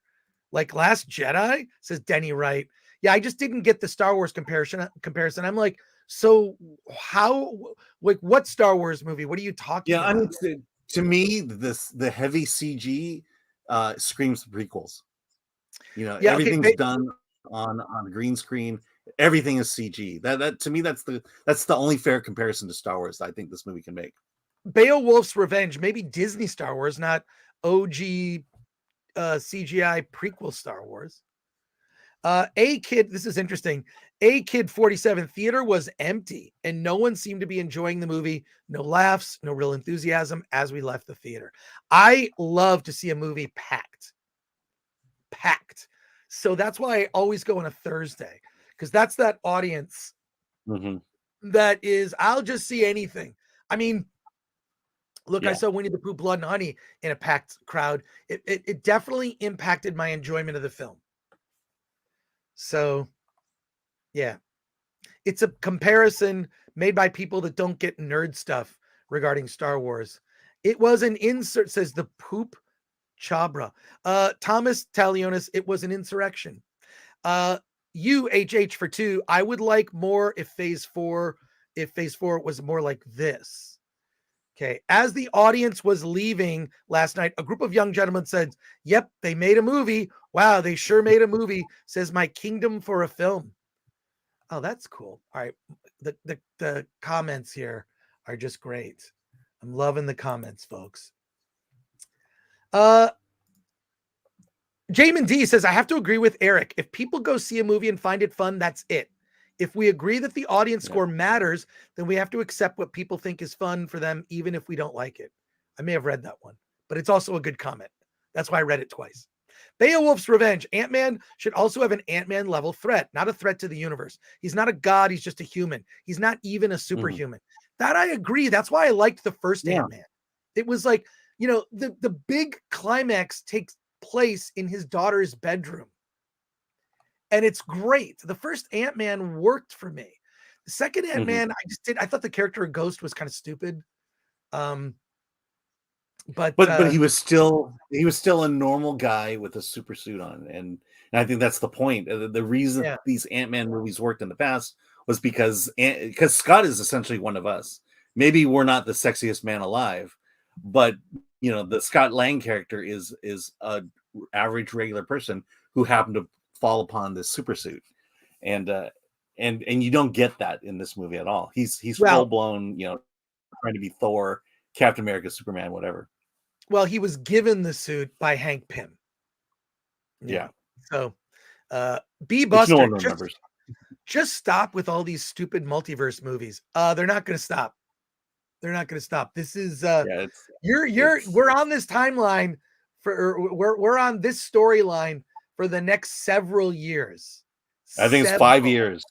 Like Last Jedi, says Denny Wright. Yeah, I just didn't get the Star Wars comparison. I'm like, so how, like, what Star Wars movie? What are you talking about? I mean, to me, the heavy CG screams prequels. You know, everything's done on green screen. Everything is CG. That to me, that's the only fair comparison to Star Wars that I think this movie can make. Beowulf's Revenge, maybe Disney Star Wars, not OG CGI prequel Star Wars. A Kid, this is interesting. A Kid 47 theater was empty and no one seemed to be enjoying the movie. No laughs, no real enthusiasm as we left the theater. I love to see a movie packed. So that's why I always go on a Thursday, because that's that audience that is, I'll just see anything. I mean, look, I saw Winnie the Pooh, Blood and Honey in a packed crowd. It definitely impacted my enjoyment of the film. So, yeah, it's a comparison made by people that don't get nerd stuff regarding Star Wars. It was an insert, says the Poop Chabra. Thomas Talionis, it was an insurrection. UHH for 2. I would like more if Phase 4 was more like this. Okay. As the audience was leaving last night, a group of young gentlemen said, yep, they made a movie. Wow, they sure made a movie, says My Kingdom for a Film. Oh, that's cool. All right. The comments here are just great. I'm loving the comments, folks. Jamin D says, I have to agree with Eric. If people go see a movie and find it fun, that's it. If we agree that the audience score matters, then we have to accept what people think is fun for them, even if we don't like it. I may have read that one, but it's also a good comment. That's why I read it twice. Beowulf's Revenge. Ant-Man should also have an Ant-Man level threat, not a threat to the universe. He's not a god. He's just a human. He's not even a superhuman. That I agree. That's why I liked the first Ant-Man. It was like, the big climax takes place in his daughter's bedroom. And it's great. The first Ant-Man worked for me. The second Ant-Man, I thought the character of Ghost was kind of stupid. But he was still a normal guy with a super suit on, and I think that's the point. The reason these Ant-Man movies worked in the past was because Scott is essentially one of us. Maybe we're not the sexiest man alive, but the Scott Lang character is a average regular person who happened to fall upon this super suit, and you don't get that in this movie at all. He's full blown, trying to be Thor, Captain America, Superman, whatever. Well, he was given the suit by Hank Pym. Yeah. So, B Buster, no one remembers. Just stop with all these stupid multiverse movies. They're not going to stop. They're not going to stop. This is we're on this timeline we're on this storyline for the next several years. I think it's 5 years.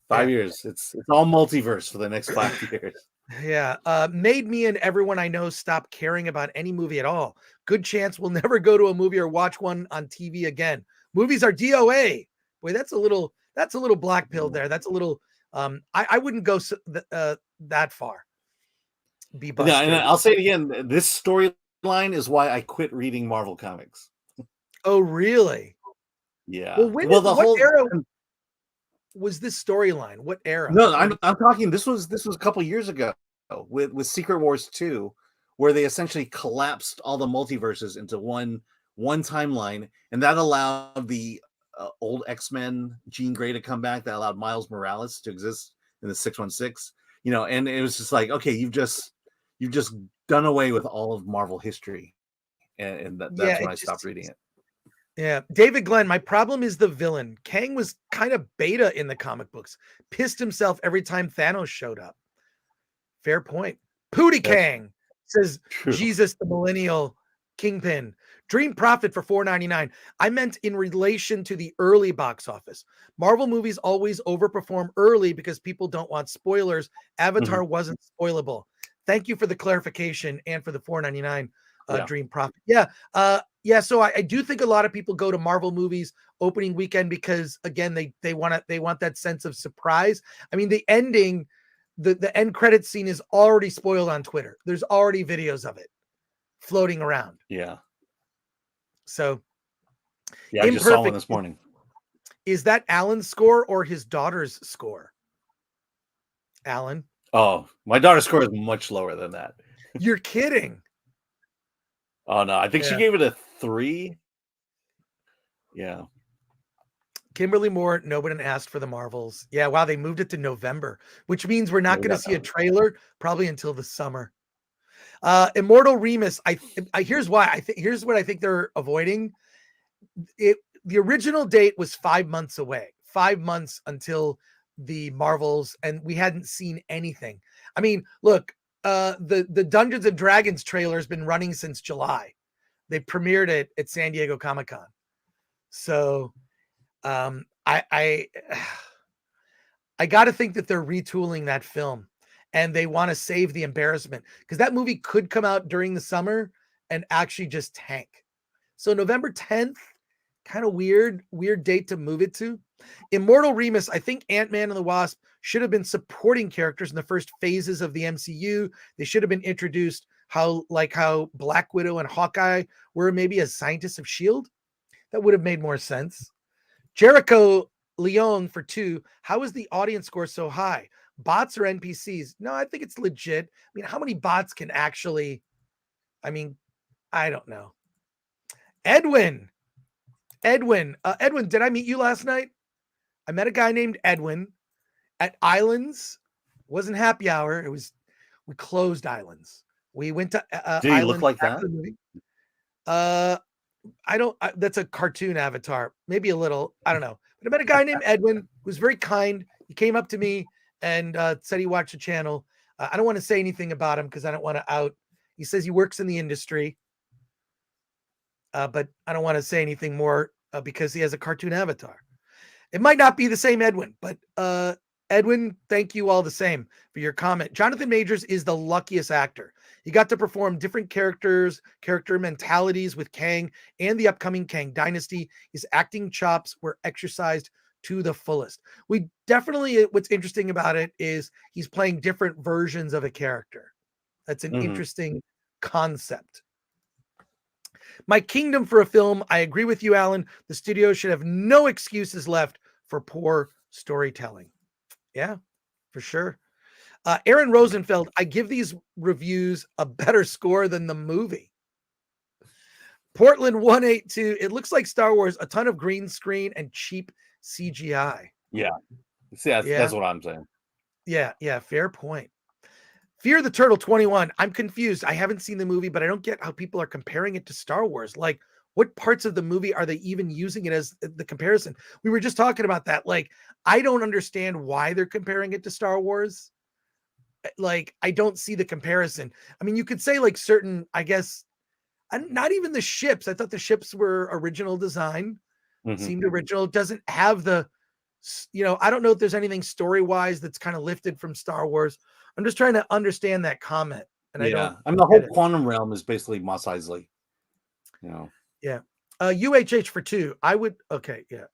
5 years. It's all multiverse for the next 5 years. Yeah. Made me and everyone I know stop caring about any movie at all. Good chance we'll never go to a movie or watch one on TV again. Movies are DOA. Boy, that's a little black pill there. That's a little I wouldn't go that far. Yeah, and I'll say it again. This storyline is why I quit reading Marvel comics. Oh, really? Yeah. Well, what era was this storyline? What era? No, I'm talking. This was a couple years ago with Secret Wars 2, where they essentially collapsed all the multiverses into one timeline, and that allowed the old X-Men Jean Grey to come back. That allowed Miles Morales to exist in the 616. And it was just like, okay, you've just done away with all of Marvel history, and that's when I stopped reading it. Yeah. David Glenn, my problem is the villain. Kang was kind of beta in the comic books. Pissed himself every time Thanos showed up. Fair point. Pootie Kang says true. Jesus the Millennial Kingpin. Dream Profit for $4.99. I meant in relation to the early box office. Marvel movies always overperform early because people don't want spoilers. Avatar wasn't spoilable. Thank you for the clarification and for the $4.99 Dream Profit. Yeah. So I do think a lot of people go to Marvel movies opening weekend because, again, they want that sense of surprise. I mean, the ending, the end credit scene is already spoiled on Twitter. There's already videos of it floating around. Yeah. So, I just saw one this morning. Is that Alan's score or his daughter's score? Alan? Oh, my daughter's score is much lower than that. You're kidding. Oh no, I think she gave it a 3. Yeah. Kimberly Moore, nobody asked for the Marvels. Yeah, wow, they moved it to November, which means we're not going to see a trailer probably until the summer. Immortal Remus, here's why. Here's what I think they're avoiding. The original date was 5 months away. 5 months until the Marvels, and we hadn't seen anything. I mean, look, the Dungeons and Dragons trailer has been running since July. They premiered it at San Diego Comic-Con. So I got to think that they're retooling that film and they want to save the embarrassment because that movie could come out during the summer and actually just tank. So November 10th, kind of weird date to move it to. Immortal Remus, I think Ant-Man and the Wasp should have been supporting characters in the first phases of the MCU. They should have been introduced how Black Widow and Hawkeye were maybe as scientists of S.H.I.E.L.D. That would have made more sense. Jericho Leon for 2. How is the audience score so high? Bots or NPCs? No, I think it's legit. I mean, how many bots can actually, I don't know. Edwin, did I meet you last night? I met a guy named Edwin at Islands. Wasn't happy hour. We closed Islands. We went to Did he look like that? That's a cartoon avatar. Maybe a little. I don't know. But I met a guy named Edwin who's very kind. He came up to me and said he watched the channel. I don't want to say anything about him because I don't want to out. He says he works in the industry, but I don't want to say anything more because he has a cartoon avatar. It might not be the same Edwin, but Edwin, thank you all the same for your comment. Jonathan Majors is the luckiest actor. He got to perform different character mentalities with Kang and the upcoming Kang Dynasty. His acting chops were exercised to the fullest. We definitely, what's interesting about it is he's playing different versions of a character. That's an interesting concept. My kingdom for a film. I agree with you, Alan. The studio should have no excuses left for poor storytelling. Yeah, for sure. Aaron Rosenfeld, I give these reviews a better score than the movie. Portland 182, it looks like Star Wars, a ton of green screen and cheap CGI. Yeah. See, that's what I'm saying. Yeah, fair point. Fear the Turtle 21. I'm confused. I haven't seen the movie, but I don't get how people are comparing it to Star Wars. Like, what parts of the movie are they even using it as the comparison? We were just talking about that. Like, I don't understand why they're comparing it to Star Wars. Like, I don't see the comparison. I mean, you could say like certain, I guess, not even the ships. I thought the ships were original design. Seemed original. It doesn't have the, I don't know if there's anything story-wise that's kind of lifted from Star Wars. I'm just trying to understand that comment. And I mean, the whole quantum realm is basically Mos Eisley. Yeah. UHH for 2. I would, okay, yeah.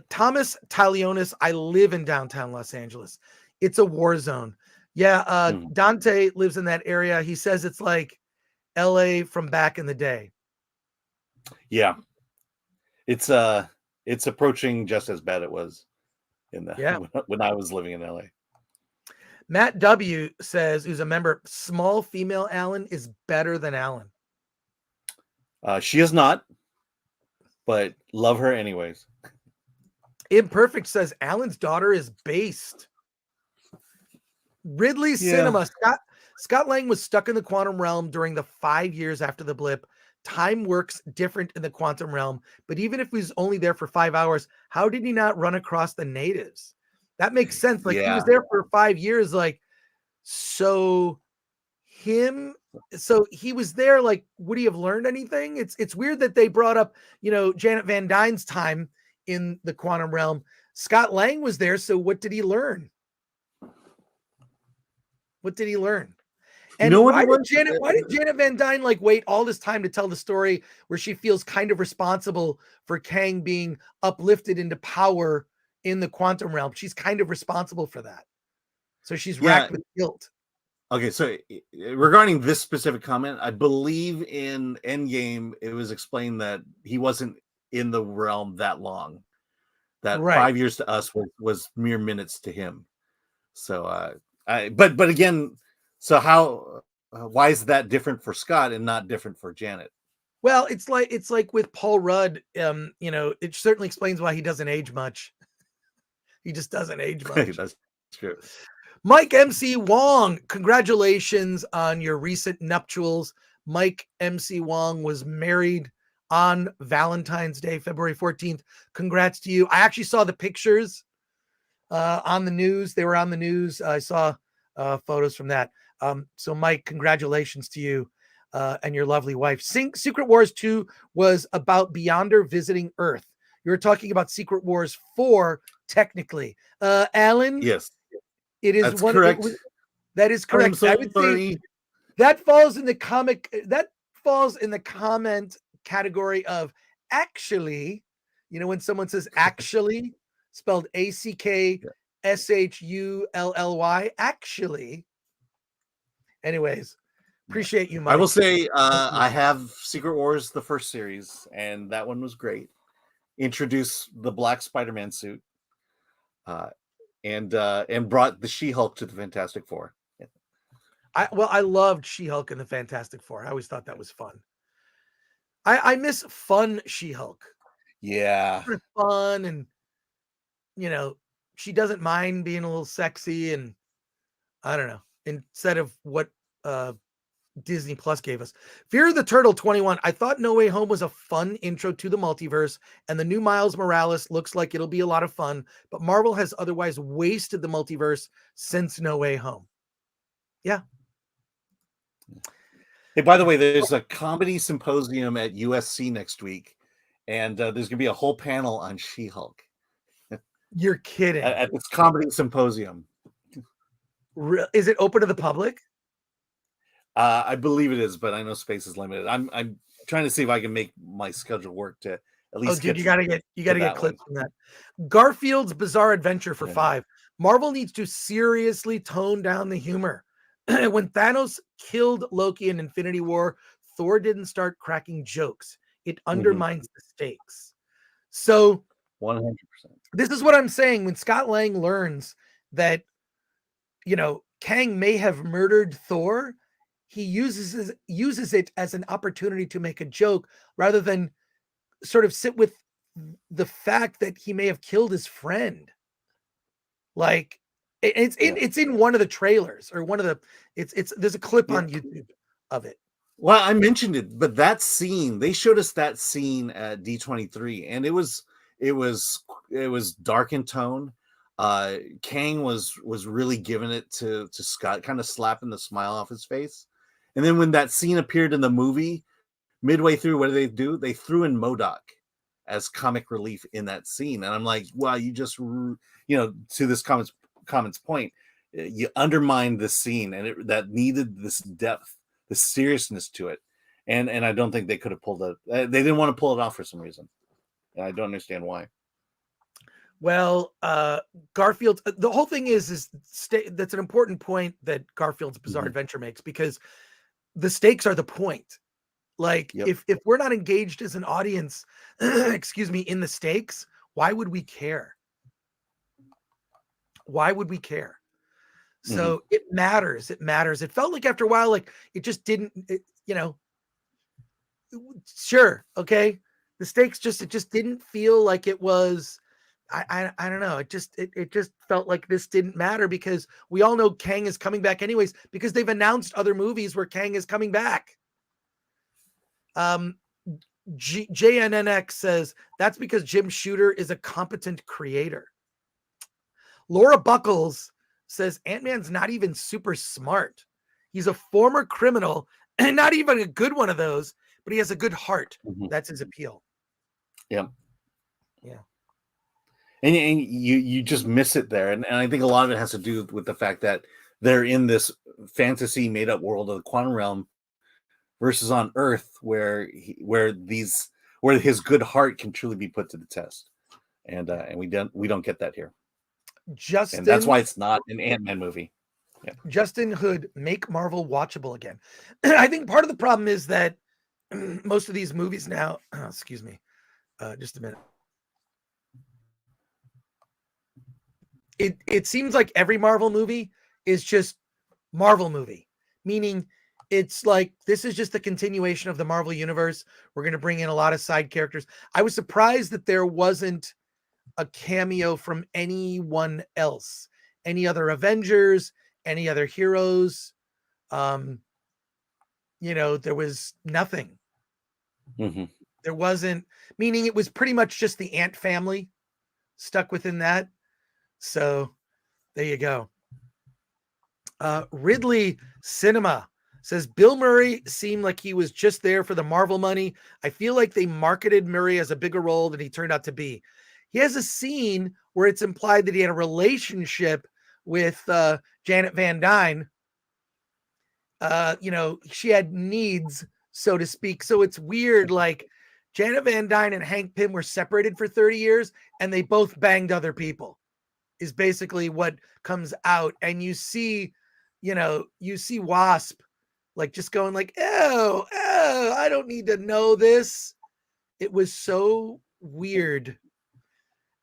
Thomas Talionis, I live in downtown Los Angeles. It's a war zone. Yeah, Dante lives in that area. He says it's like LA from back in the day. Yeah. It's approaching just as bad it was in the when I was living in LA. Matt W says, who's a member, small female Alan is better than Alan. She is not, but love her anyways. Imperfect says Alan's daughter is based. Ridley Cinema. Scott Lang was stuck in the quantum realm during the 5 years after the blip. Time works different in the quantum realm, but even if he was only there for 5 hours, how did he not run across the natives? That makes sense. Like he was there for 5 years. Like, so he was there. Like, would he have learned anything? It's weird that they brought up, Janet Van Dyne's time in the quantum realm. Scott Lang was there. So what did he learn? What did he learn? And why did Janet Van Dyne wait all this time to tell the story where she feels kind of responsible for Kang being uplifted into power in the quantum realm? She's kind of responsible for that. So she's racked with guilt. Okay, so regarding this specific comment, I believe in Endgame, it was explained that he wasn't in the realm that long. That 5 years to us was mere minutes to him. So, but again, so how? Why is that different for Scott and not different for Janet? Well, it's like with Paul Rudd. It certainly explains why he doesn't age much. He just doesn't age much. That's true. Mike MC Wong, congratulations on your recent nuptials. Mike MC Wong was married on Valentine's Day, February 14th. Congrats to you. I actually saw the pictures on the news. They were on the news. I saw photos from that. So Mike, congratulations to you and your lovely wife. Secret Wars 2 was about Beyonder visiting Earth. You were talking about Secret Wars 4, technically. Alan? Yes. It is That's correct. That is correct. So I would say that falls in the comment category of actually, when someone says actually, spelled ACKSHULLY, actually. Anyways, appreciate you, Mike. I will say I have Secret Wars, the first series, and that one was great. Introduced the Black Spider-Man suit, and brought the She-Hulk to the Fantastic Four. I loved She-Hulk and the Fantastic Four. I always thought that was fun. I miss fun She-Hulk. Yeah, fun, and she doesn't mind being a little sexy, and I don't know. Instead of what Disney Plus gave us. Fear of the Turtle 21. I thought No Way Home was a fun intro to the multiverse, and the new Miles Morales looks like it'll be a lot of fun, but Marvel has otherwise wasted the multiverse since No Way Home. Yeah. Hey, by the way, there's a comedy symposium at USC next week, and there's going to be a whole panel on She-Hulk. You're kidding. At this comedy symposium. Is it open to the public? I believe it is, but I know space is limited. I'm trying to see if I can make my schedule work to at least. Oh, dude, you gotta get clips one. from that. Garfield's Bizarre Adventure for 5. Marvel needs to seriously tone down the humor. When Thanos killed Loki in Infinity War, Thor didn't start cracking jokes. It undermines the stakes. So 100%. This is what I'm saying. When Scott Lang learns that, Kang may have murdered Thor, he uses it as an opportunity to make a joke rather than sort of sit with the fact that he may have killed his friend. Like it's in one of the trailers or one of the there's a clip on YouTube of it. Well, I mentioned it, but that scene, they showed us that scene at D23, and it was dark in tone. Kang was really giving it to Scott, kind of slapping the smile off his face. And then when that scene appeared in the movie, midway through, what do? They threw in MODOK as comic relief in that scene. And I'm like, wow, you just, to this comment's point, you undermined the scene, and that needed this depth, the seriousness to it. And I don't think they could have pulled it. They didn't want to pull it off for some reason. And I don't understand why. Well, Garfield, the whole thing is that's an important point that Garfield's Bizarre Adventure makes, because the stakes are the point. Like if we're not engaged as an audience, excuse me, in the stakes, why would we care? Why would we care? So it matters. It matters. It felt like after a while, like it just didn't, sure. Okay. The stakes it just didn't feel like it was, I don't know. It just felt like this didn't matter, because we all know Kang is coming back anyways, because they've announced other movies where Kang is coming back. JNNX says that's because Jim Shooter is a competent creator. Laura Buckles says Ant-Man's not even super smart. He's a former criminal, and not even a good one of those, but he has a good heart. That's his appeal. Yeah. Yeah. And you just miss it there. And I think a lot of it has to do with the fact that they're in this fantasy made up world of the quantum realm versus on Earth where his good heart can truly be put to the test. And we don't get that here. Justin, and that's why it's not an Ant-Man movie. Yeah. Justin Hood, make Marvel watchable again. I think part of the problem is that most of these movies now, excuse me, just a minute. It seems like every Marvel movie is just Marvel movie, meaning it's like, this is just the continuation of the Marvel universe. We're going to bring in a lot of side characters. I was surprised that there wasn't a cameo from anyone else, any other Avengers, any other heroes. There was nothing. There wasn't, meaning it was pretty much just the Ant family stuck within that. So there you go. Ridley Cinema says Bill Murray seemed like he was just there for the Marvel money. I feel like they marketed Murray as a bigger role than he turned out to be. He has a scene where it's implied that he had a relationship with Janet Van Dyne. She had needs, so to speak. So it's weird. Like Janet Van Dyne and Hank Pym were separated for 30 years and they both banged other people, is basically what comes out. And you see Wasp like just going like, oh, I don't need to know this. It was so weird.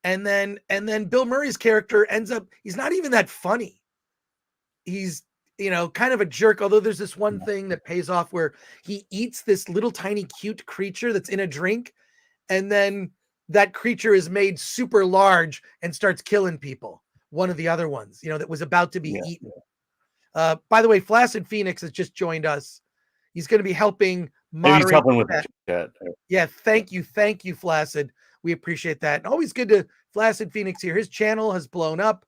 And then Bill Murray's character ends up, he's not even that funny. He's, kind of a jerk. Although there's this one thing that pays off where he eats this little tiny cute creature that's in a drink. And then that creature is made super large and starts killing people. One of the other ones, that was about to be eaten. By the way, Flaccid Phoenix has just joined us. He's going to be helping Maybe he's moderate. helping with the chat. Yeah, thank you, Flaccid. We appreciate that. And always good to Flaccid Phoenix here. His channel has blown up.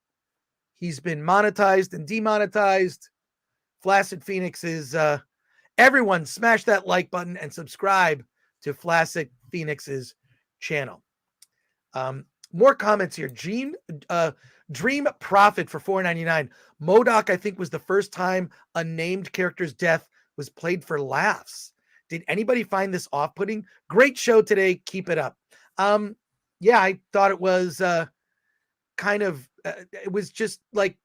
He's been monetized and demonetized. Flaccid Phoenix is everyone smash that like button and subscribe to Flaccid Phoenix's channel. More comments here. Dream Profit for $4.99. MODOK, I think, was the first time a named character's death was played for laughs. Did anybody find this off-putting? Great show today. Keep it up. Yeah, I thought it was kind of, it was just like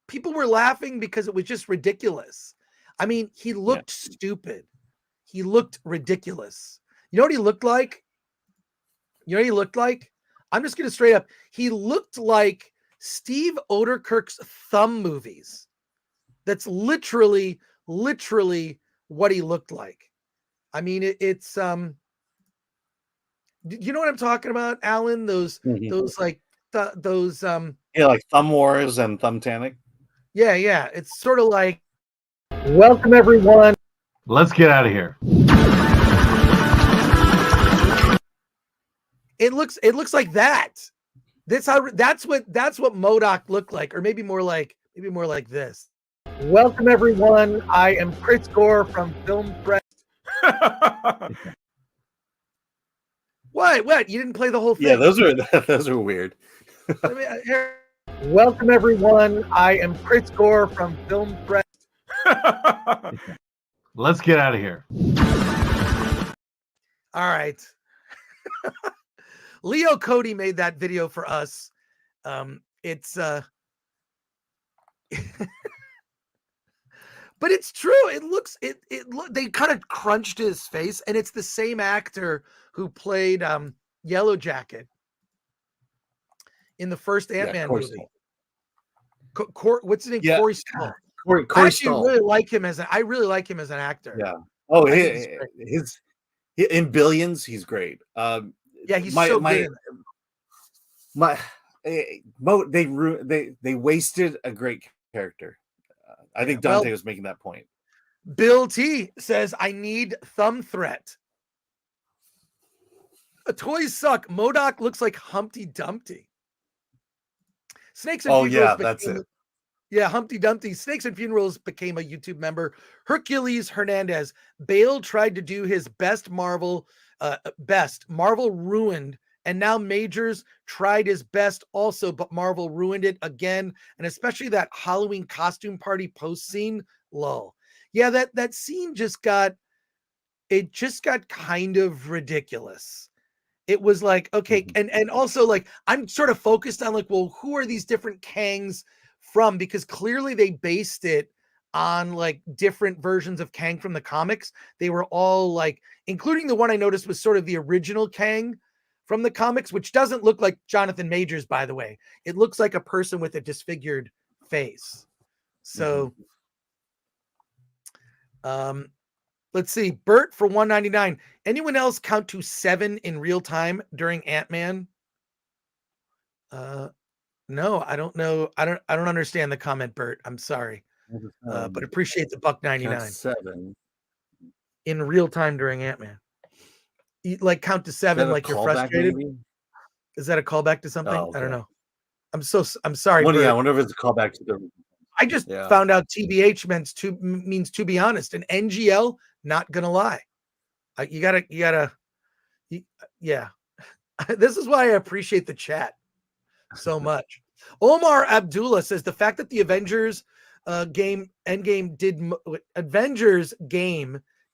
people were laughing because it was just ridiculous. I mean, he looked stupid. He looked ridiculous. You know what he looked like? You know what he looked like? I'm just going to straight up. He looked like Steve Oderkirk's Thumb movies. That's literally what he looked like. I mean, it's you know what I'm talking about, Alan? Those like those like Thumb Wars and Thumbtanic. Yeah. It's sort of like, welcome everyone. Let's get out of here. It looks like that. That's what MODOK looked like, or maybe more like this. Welcome everyone. I am Chris Gore from Film Press. What? You didn't play the whole thing? Yeah, those are weird. Welcome everyone. I am Chris Gore from Film Press. Let's get out of here. All right. Leo Cody made that video for us. It's but it's true. They kind of crunched his face, and it's the same actor who played Yellow Jacket in the first Ant-Man movie. What's his name? Yeah. Corey Stoll. Corey I Stoll. really like him as an actor. Yeah. Oh, his in Billions, he's great. Yeah, he's so good. They wasted a great character. I think Dante was making that point. Bill T says, I need Thumb Threat. Toys suck. MODOK looks like Humpty Dumpty. Snakes and Funerals that's it. Yeah, Humpty Dumpty. Snakes and Funerals became a YouTube member. Hercules Hernandez. Bale tried to do his best. Marvel ruined. And now Majors tried his best also, but Marvel ruined it again. And especially that Halloween costume party post scene. Lol. Yeah, that scene just got kind of ridiculous. It was like, okay. And also like, I'm sort of focused on like, well, who are these different Kangs from? Because clearly they based it on like different versions of Kang from the comics. They were all like, including the one I noticed was sort of the original Kang from the comics, which doesn't look like Jonathan Majors, by the way. It looks like a person with a disfigured face. So, let's see. Bert for $1.99. Anyone else count to 7 in real time during Ant-Man? No, I don't know. I don't understand the comment, Bert. I'm sorry. But appreciate the $1.99. 7 in real time during Ant-Man. Like count to 7 like you're frustrated. Maybe? Is that a callback to something? Oh, okay. I don't know. I'm sorry. I wonder if it's a callback to the. I just found out TBH means to be honest, and NGL not gonna lie. You gotta. Yeah. This is why I appreciate the chat so much. Omar Abdullah says the fact that the Avengers Endgame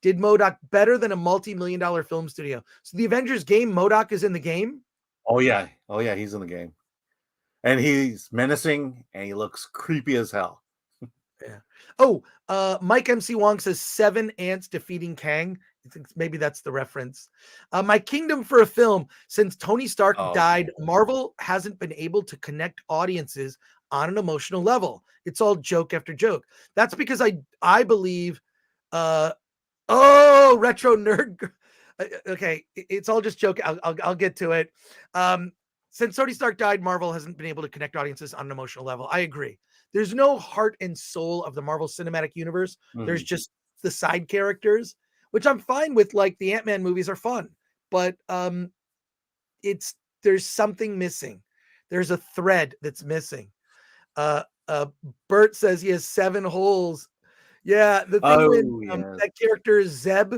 did MODOK better than a multi-million-dollar film studio. So the Avengers game, MODOK is in the game? Oh yeah, he's in the game. And he's menacing and he looks creepy as hell. Yeah. Oh, Mike MC Wong says 7 ants defeating Kang. I think maybe that's the reference. My kingdom for a film. Since Tony Stark died, Marvel hasn't been able to connect audiences on an emotional level. It's all joke after joke. That's because I believe retro nerd. Okay, it's all just joke. I'll get to it. Since Tony Stark died, Marvel hasn't been able to connect audiences on an emotional level. I agree. There's no heart and soul of the Marvel Cinematic Universe. There's just the side characters, which I'm fine with. Like the Ant-Man movies are fun, but there's something missing. There's a thread that's missing. Bert says he has 7 holes. Yeah, the thing that character is Zeb,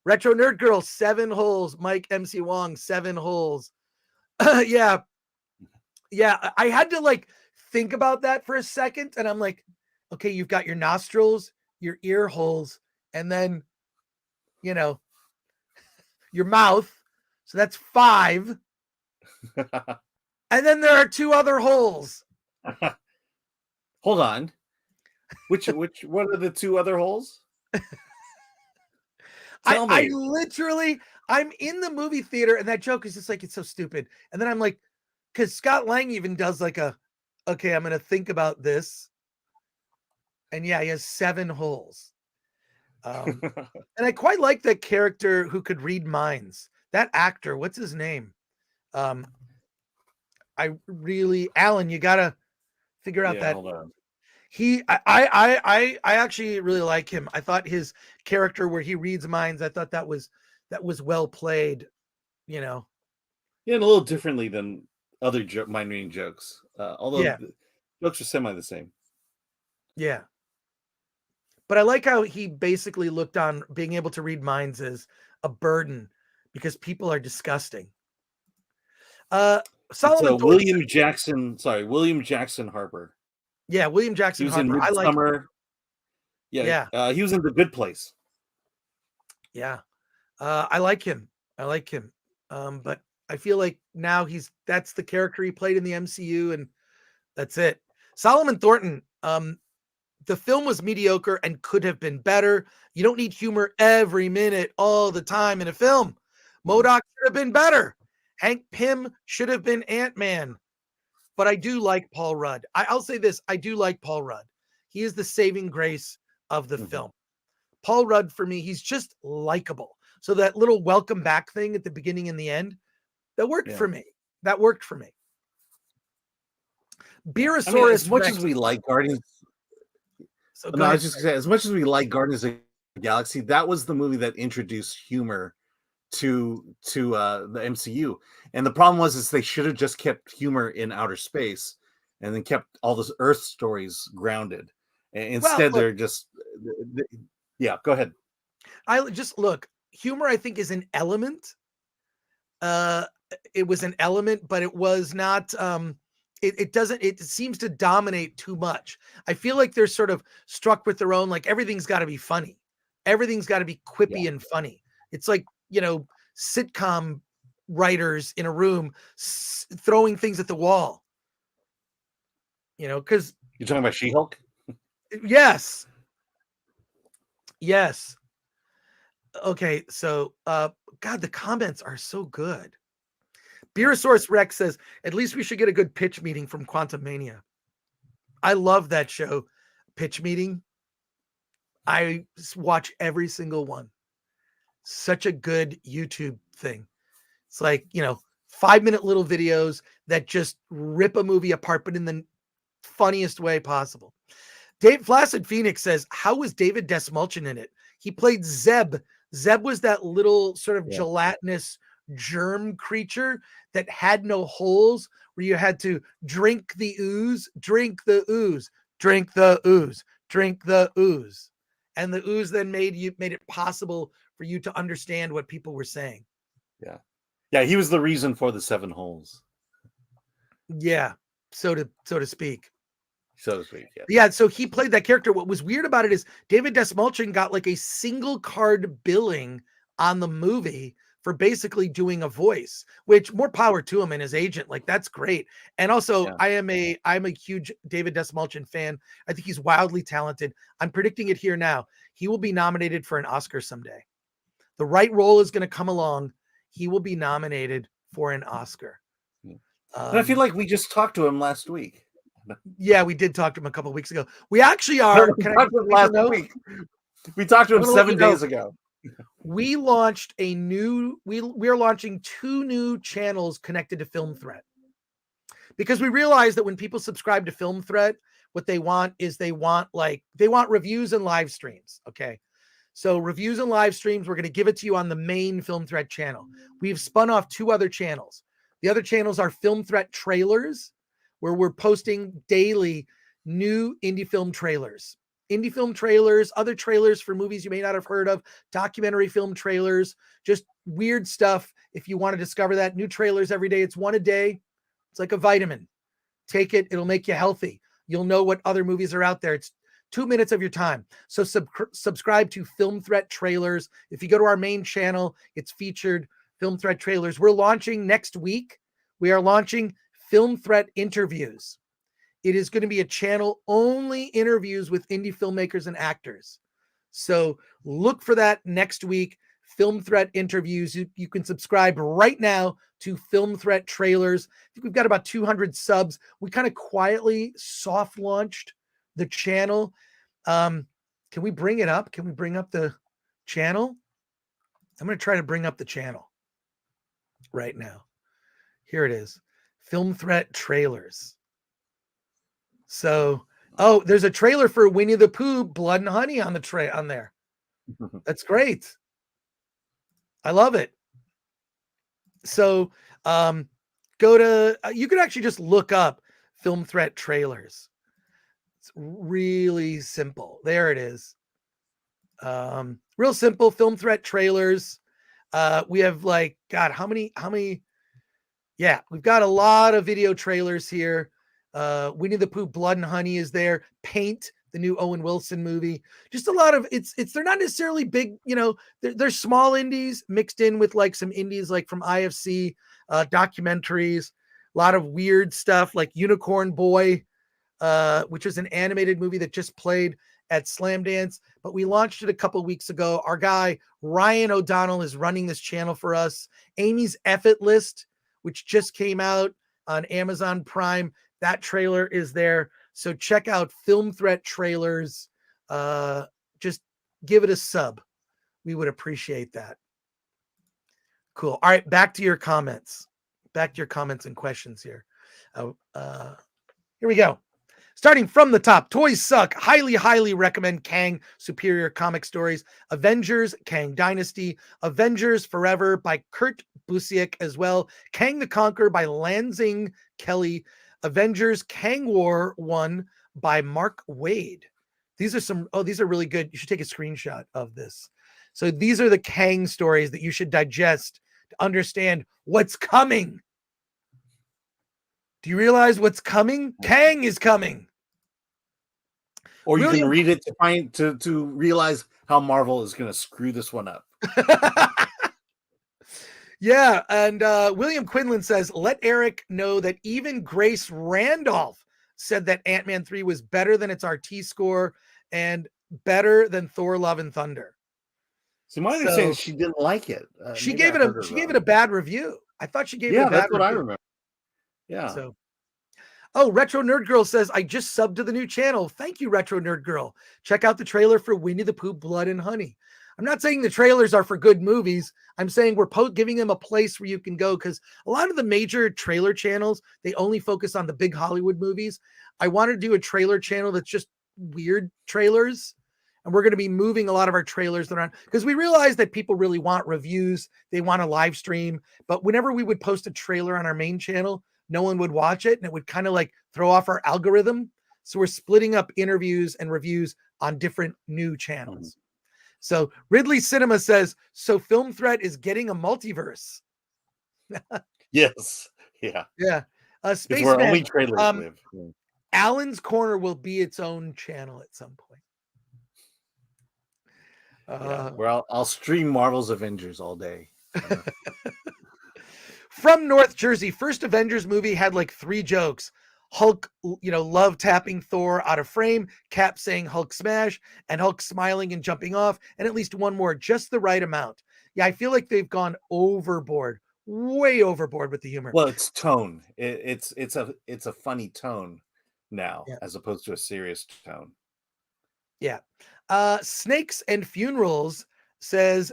Retro Nerd Girl, 7 holes. Mike MC Wong, 7 holes. Yeah. I had to like think about that for a second, and I'm like, okay, you've got your nostrils, your ear holes, and then your mouth. So that's 5. And then there are 2 other holes. Hold on. What are the 2 other holes? Tell me. I literally, I'm in the movie theater and that joke is just like, it's so stupid. And then I'm like, because Scott Lang even does like okay, I'm going to think about this. And yeah, he has 7 holes. And I quite like that character who could read minds. That actor, what's his name? Alan, you got to figure out that. Hold on. I actually really like him. I thought his character where he reads minds, I thought that was well played, Yeah, and a little differently than other mind reading jokes. Although the jokes are semi the same. Yeah. But I like how he basically looked on being able to read minds as a burden because people are disgusting. William Jackson Harper. Yeah, William Jackson Harper. He was in Midsummer. He was in The Good Place. Yeah. I like him. But I feel like now that's the character he played in the MCU, and that's it. Solomon Thornton, the film was mediocre and could have been better. You don't need humor every minute, all the time in a film. MODOK should have been better. Hank Pym should have been Ant-Man. But I do like Paul Rudd. I'll say this. I do like Paul Rudd. He is the saving grace of the film. Paul Rudd, for me, he's just likable. So that little welcome back thing at the beginning and the end, that worked for me. Beerosaurus, as much as we like Guardians, I was just gonna say, as much as we like Guardians of the Galaxy, that was the movie that introduced humor to the MCU. And the problem was they should have just kept humor in outer space and then kept all those Earth stories grounded. And instead, they're just go ahead. Humor, I think, is an element. It was an element, but it was not. It seems to dominate too much. I feel like they're sort of struck with their own. Like everything's got to be funny. Everything's got to be quippy and funny. It's like sitcom writers in a room throwing things at the wall. Because you're talking about She-Hulk. Yes. Okay, so God, the comments are so good. Beerosaurus Rex says, at least we should get a good pitch meeting from Quantumania. I love that show, Pitch Meeting. I watch every single one. Such a good YouTube thing. It's like, 5-minute little videos that just rip a movie apart, but in the funniest way possible. Flaccid Phoenix says, how was David Desmulchin in it? He played Zeb. Zeb was that little sort of gelatinous germ creature that had no holes, where you had to drink the ooze, drink the ooze, drink the ooze, drink the ooze. And the ooze then made it possible for you to understand what people were saying. Yeah, he was the reason for the 7 holes. Yeah, so to speak. Yeah, so he played that character. What was weird about it is David Desmulchin got like a single card billing on the movie for basically doing a voice, which more power to him and his agent. Like, that's great. And also I'm a huge David Desmulchin fan. I think he's wildly talented. I'm predicting it here now. He will be nominated for an Oscar someday. The right role is going to come along. He will be nominated for an Oscar. And I feel like we just talked to him last week. Yeah, we did talk to him a couple of weeks ago. We actually are. Week. We talked to him 7 days ago. We launched we're launching 2 new channels connected to Film Threat, because we realized that when people subscribe to Film Threat, what they want is they want reviews and live streams. Okay. So reviews and live streams, we're going to give it to you on the main Film Threat channel. We've spun off 2 other channels. The other channels are Film Threat Trailers, where we're posting daily new indie film trailers. Indie film trailers, other trailers for movies you may not have heard of, documentary film trailers, just weird stuff. If you want to discover that, new trailers every day. It's 1 a day. It's like a vitamin. Take it. It'll make you healthy. You'll know what other movies are out there. It's 2 minutes of your time. So subscribe to Film Threat Trailers. If you go to our main channel, it's featured Film Threat Trailers. We're launching next week. We are launching Film Threat Interviews. It is going to be a channel only interviews with indie filmmakers and actors. So look for that next week. Film Threat Interviews. You can subscribe right now to Film Threat Trailers. I think we've got about 200 subs. We kind of quietly soft launched the channel. Can we bring it up? Can we bring up the channel? I'm going to try to bring up the channel right now. Here it is. Film Threat Trailers. So, oh, there's a trailer for Winnie the Pooh, Blood and Honey on the on there. That's great. I love it. So, go to, you can actually just look up Film Threat Trailers. It's really simple. There it is. Real simple Film Threat Trailers. We have like, God, how many? Yeah, we've got a lot of video trailers here. Winnie the Pooh, Blood and Honey is there. Paint, the new Owen Wilson movie. Just a lot of they're not necessarily big, they're small indies mixed in with like some indies like from IFC, documentaries, a lot of weird stuff like Unicorn Boy, which is an animated movie that just played at Slam Dance, but we launched it a couple weeks ago. Our guy Ryan O'Donnell is running this channel for us. Amy's Effort List, which just came out on Amazon Prime. That trailer is there. So check out Film Threat Trailers. Just give it a sub. We would appreciate that. Cool. All right, back to your comments. Back to your comments and questions here. Here we go. Starting from the top, toys suck. Highly, highly recommend Kang, Superior Comic Stories. Avengers, Kang Dynasty. Avengers Forever by Kurt Busiek as well. Kang the Conqueror by Lansing Kelly. Avengers Kang War 1 by Mark Wade. These are really good. You should take a screenshot of this. So these are the Kang stories that you should digest to understand what's coming. Do you realize what's coming? Kang is coming. Or you can read it to realize how Marvel is going to screw this one up. Yeah, and William Quinlan says, let Eric know that even Grace Randolph said that Ant-Man 3 was better than its RT score and better than Thor Love and Thunder. See, my understanding is she didn't like it. She gave it a bad review. I thought she gave it a bad review. Yeah, that's what I remember. Yeah. So, oh, Retro Nerd Girl says, I just subbed to the new channel. Thank you, Retro Nerd Girl. Check out the trailer for Winnie the Pooh, Blood and Honey. I'm not saying the trailers are for good movies. I'm saying we're giving them a place where you can go, because a lot of the major trailer channels, they only focus on the big Hollywood movies. I want to do a trailer channel that's just weird trailers. And we're going to be moving a lot of our trailers around because we realize that people really want reviews. They want a live stream. But whenever we would post a trailer on our main channel, no one would watch it. And it would kind of like throw off our algorithm. So we're splitting up interviews and reviews on different new channels. Mm-hmm. So Ridley Cinema says, so Film Threat is getting a multiverse. Yes. Yeah. Yeah. Spaceman, where only trailers live. Yeah. Alan's Corner will be its own channel at some point. Where I'll stream Marvel's Avengers all day. From North Jersey, first Avengers movie had like 3 jokes. Hulk, love tapping Thor out of frame, Cap saying Hulk smash, and Hulk smiling and jumping off, and at least one more, just the right amount. Yeah, I feel like they've gone overboard, way overboard with the humor. Well, it's tone. It's a funny tone now, as opposed to a serious tone. Yeah. Snakes and Funerals says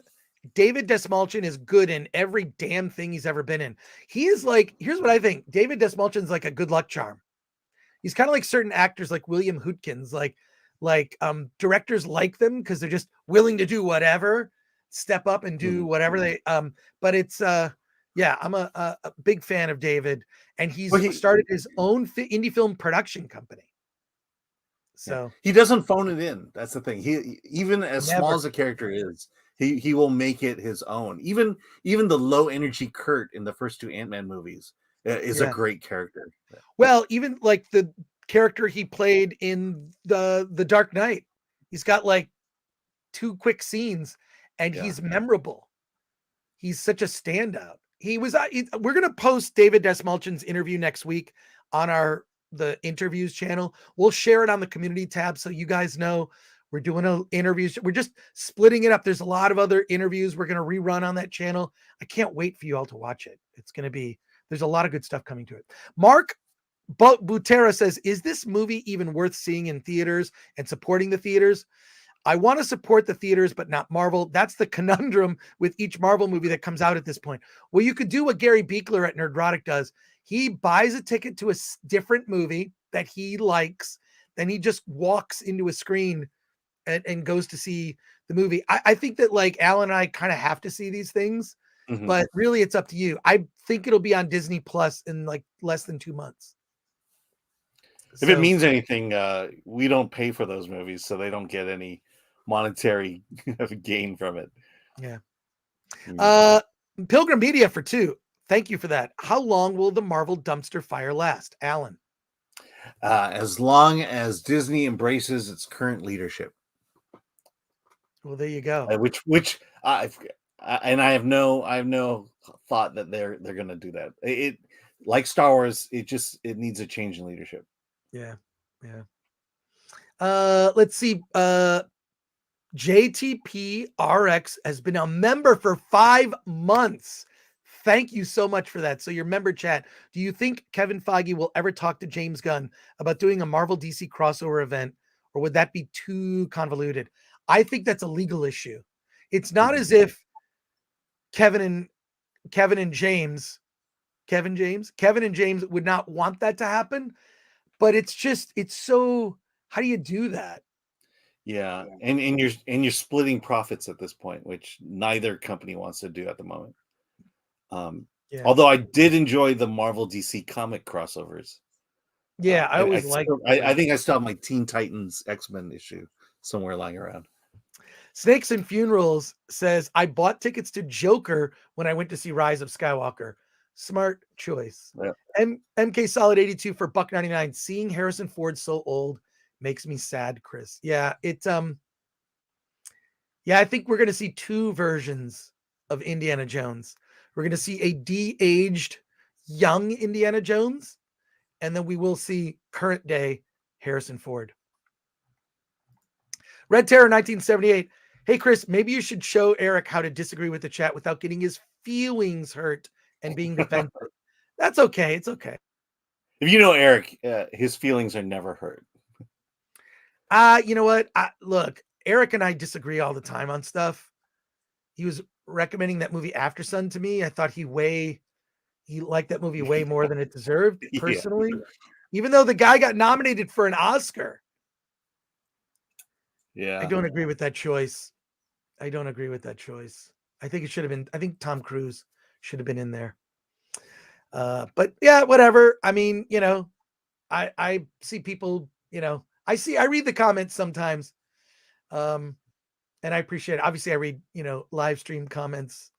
David Desmalchin is good in every damn thing he's ever been in. He is like, here's what I think. David Desmalchin's like a good luck charm. He's kind of like certain actors like William Hootkins. Like like directors like them because they're just willing to do whatever, step up and do whatever they but it's yeah, I'm a big fan of David, and he's started his own indie film production company. So he doesn't phone it in. That's the thing. He, even as small as a character is, he will make it his own. Even the low energy Kurt in the first 2 Ant-Man movies is a great character. Well, even like the character he played in the Dark Knight, he's got like 2 quick scenes, and he's memorable. He's such a standout. He was. We're gonna post David Desmalchin's interview next week on the interviews channel. We'll share it on the community tab so you guys know we're doing interviews. We're just splitting it up. There's a lot of other interviews we're gonna rerun on that channel. I can't wait for you all to watch it. It's gonna be. There's a lot of good stuff coming to it. Mark Butera says, "Is this movie even worth seeing in theaters and supporting the theaters? I want to support the theaters, but not Marvel. That's the conundrum with each Marvel movie that comes out at this point." Well, you could do what Gary Beekler at Nerdrotic does. He buys a ticket to a different movie that he likes. Then he just walks into a screen and goes to see the movie. I think that like Alan and I kind of have to see these things, but really it's up to you. I think it'll be on Disney Plus in like less than 2 months. If it means anything, we don't pay for those movies, so they don't get any monetary gain from it. Yeah. Pilgrim Media for 2. Thank you for that. How long will the Marvel dumpster fire last, Alan? As long as Disney embraces its current leadership. Well, there you go. Which I have no thought that they're going to do that. It like Star Wars, it needs a change in leadership. Yeah. Let's see. JTP RX has been a member for 5 months. Thank you so much for that. So your member chat, do you think Kevin Feige will ever talk to James Gunn about doing a Marvel DC crossover event, or would that be too convoluted? I think that's a legal issue. It's not as if Kevin and James would not want that to happen, but it's so, how do you do that? Yeah, and you're splitting profits at this point, which neither company wants to do at the moment. Although I did enjoy the Marvel DC comic crossovers. Yeah, I always liked. I think I still have my Teen Titans X-Men issue somewhere lying around. Snakes and Funerals says, I bought tickets to Joker when I went to see Rise of Skywalker. Smart choice. Yeah. MK Solid 82 for $1.99. Seeing Harrison Ford so old makes me sad, Chris. Yeah, I think we're gonna see 2 versions of Indiana Jones. We're gonna see a de-aged young Indiana Jones, and then we will see current day Harrison Ford. Red Terror 1978. Hey Chris, maybe you should show Eric how to disagree with the chat without getting his feelings hurt and being defensive. That's okay. It's okay. If you know Eric, his feelings are never hurt. You know what? Look, Eric and I disagree all the time on stuff. He was recommending that movie After Sun to me. I thought he liked that movie way more than it deserved, personally. Even though the guy got nominated for an Oscar. Yeah. I don't agree with that choice. I think it should have been, I think Tom Cruise should have been in there. But yeah, whatever. I mean, I see people, I read the comments sometimes. And I appreciate it. Obviously I read, live stream comments.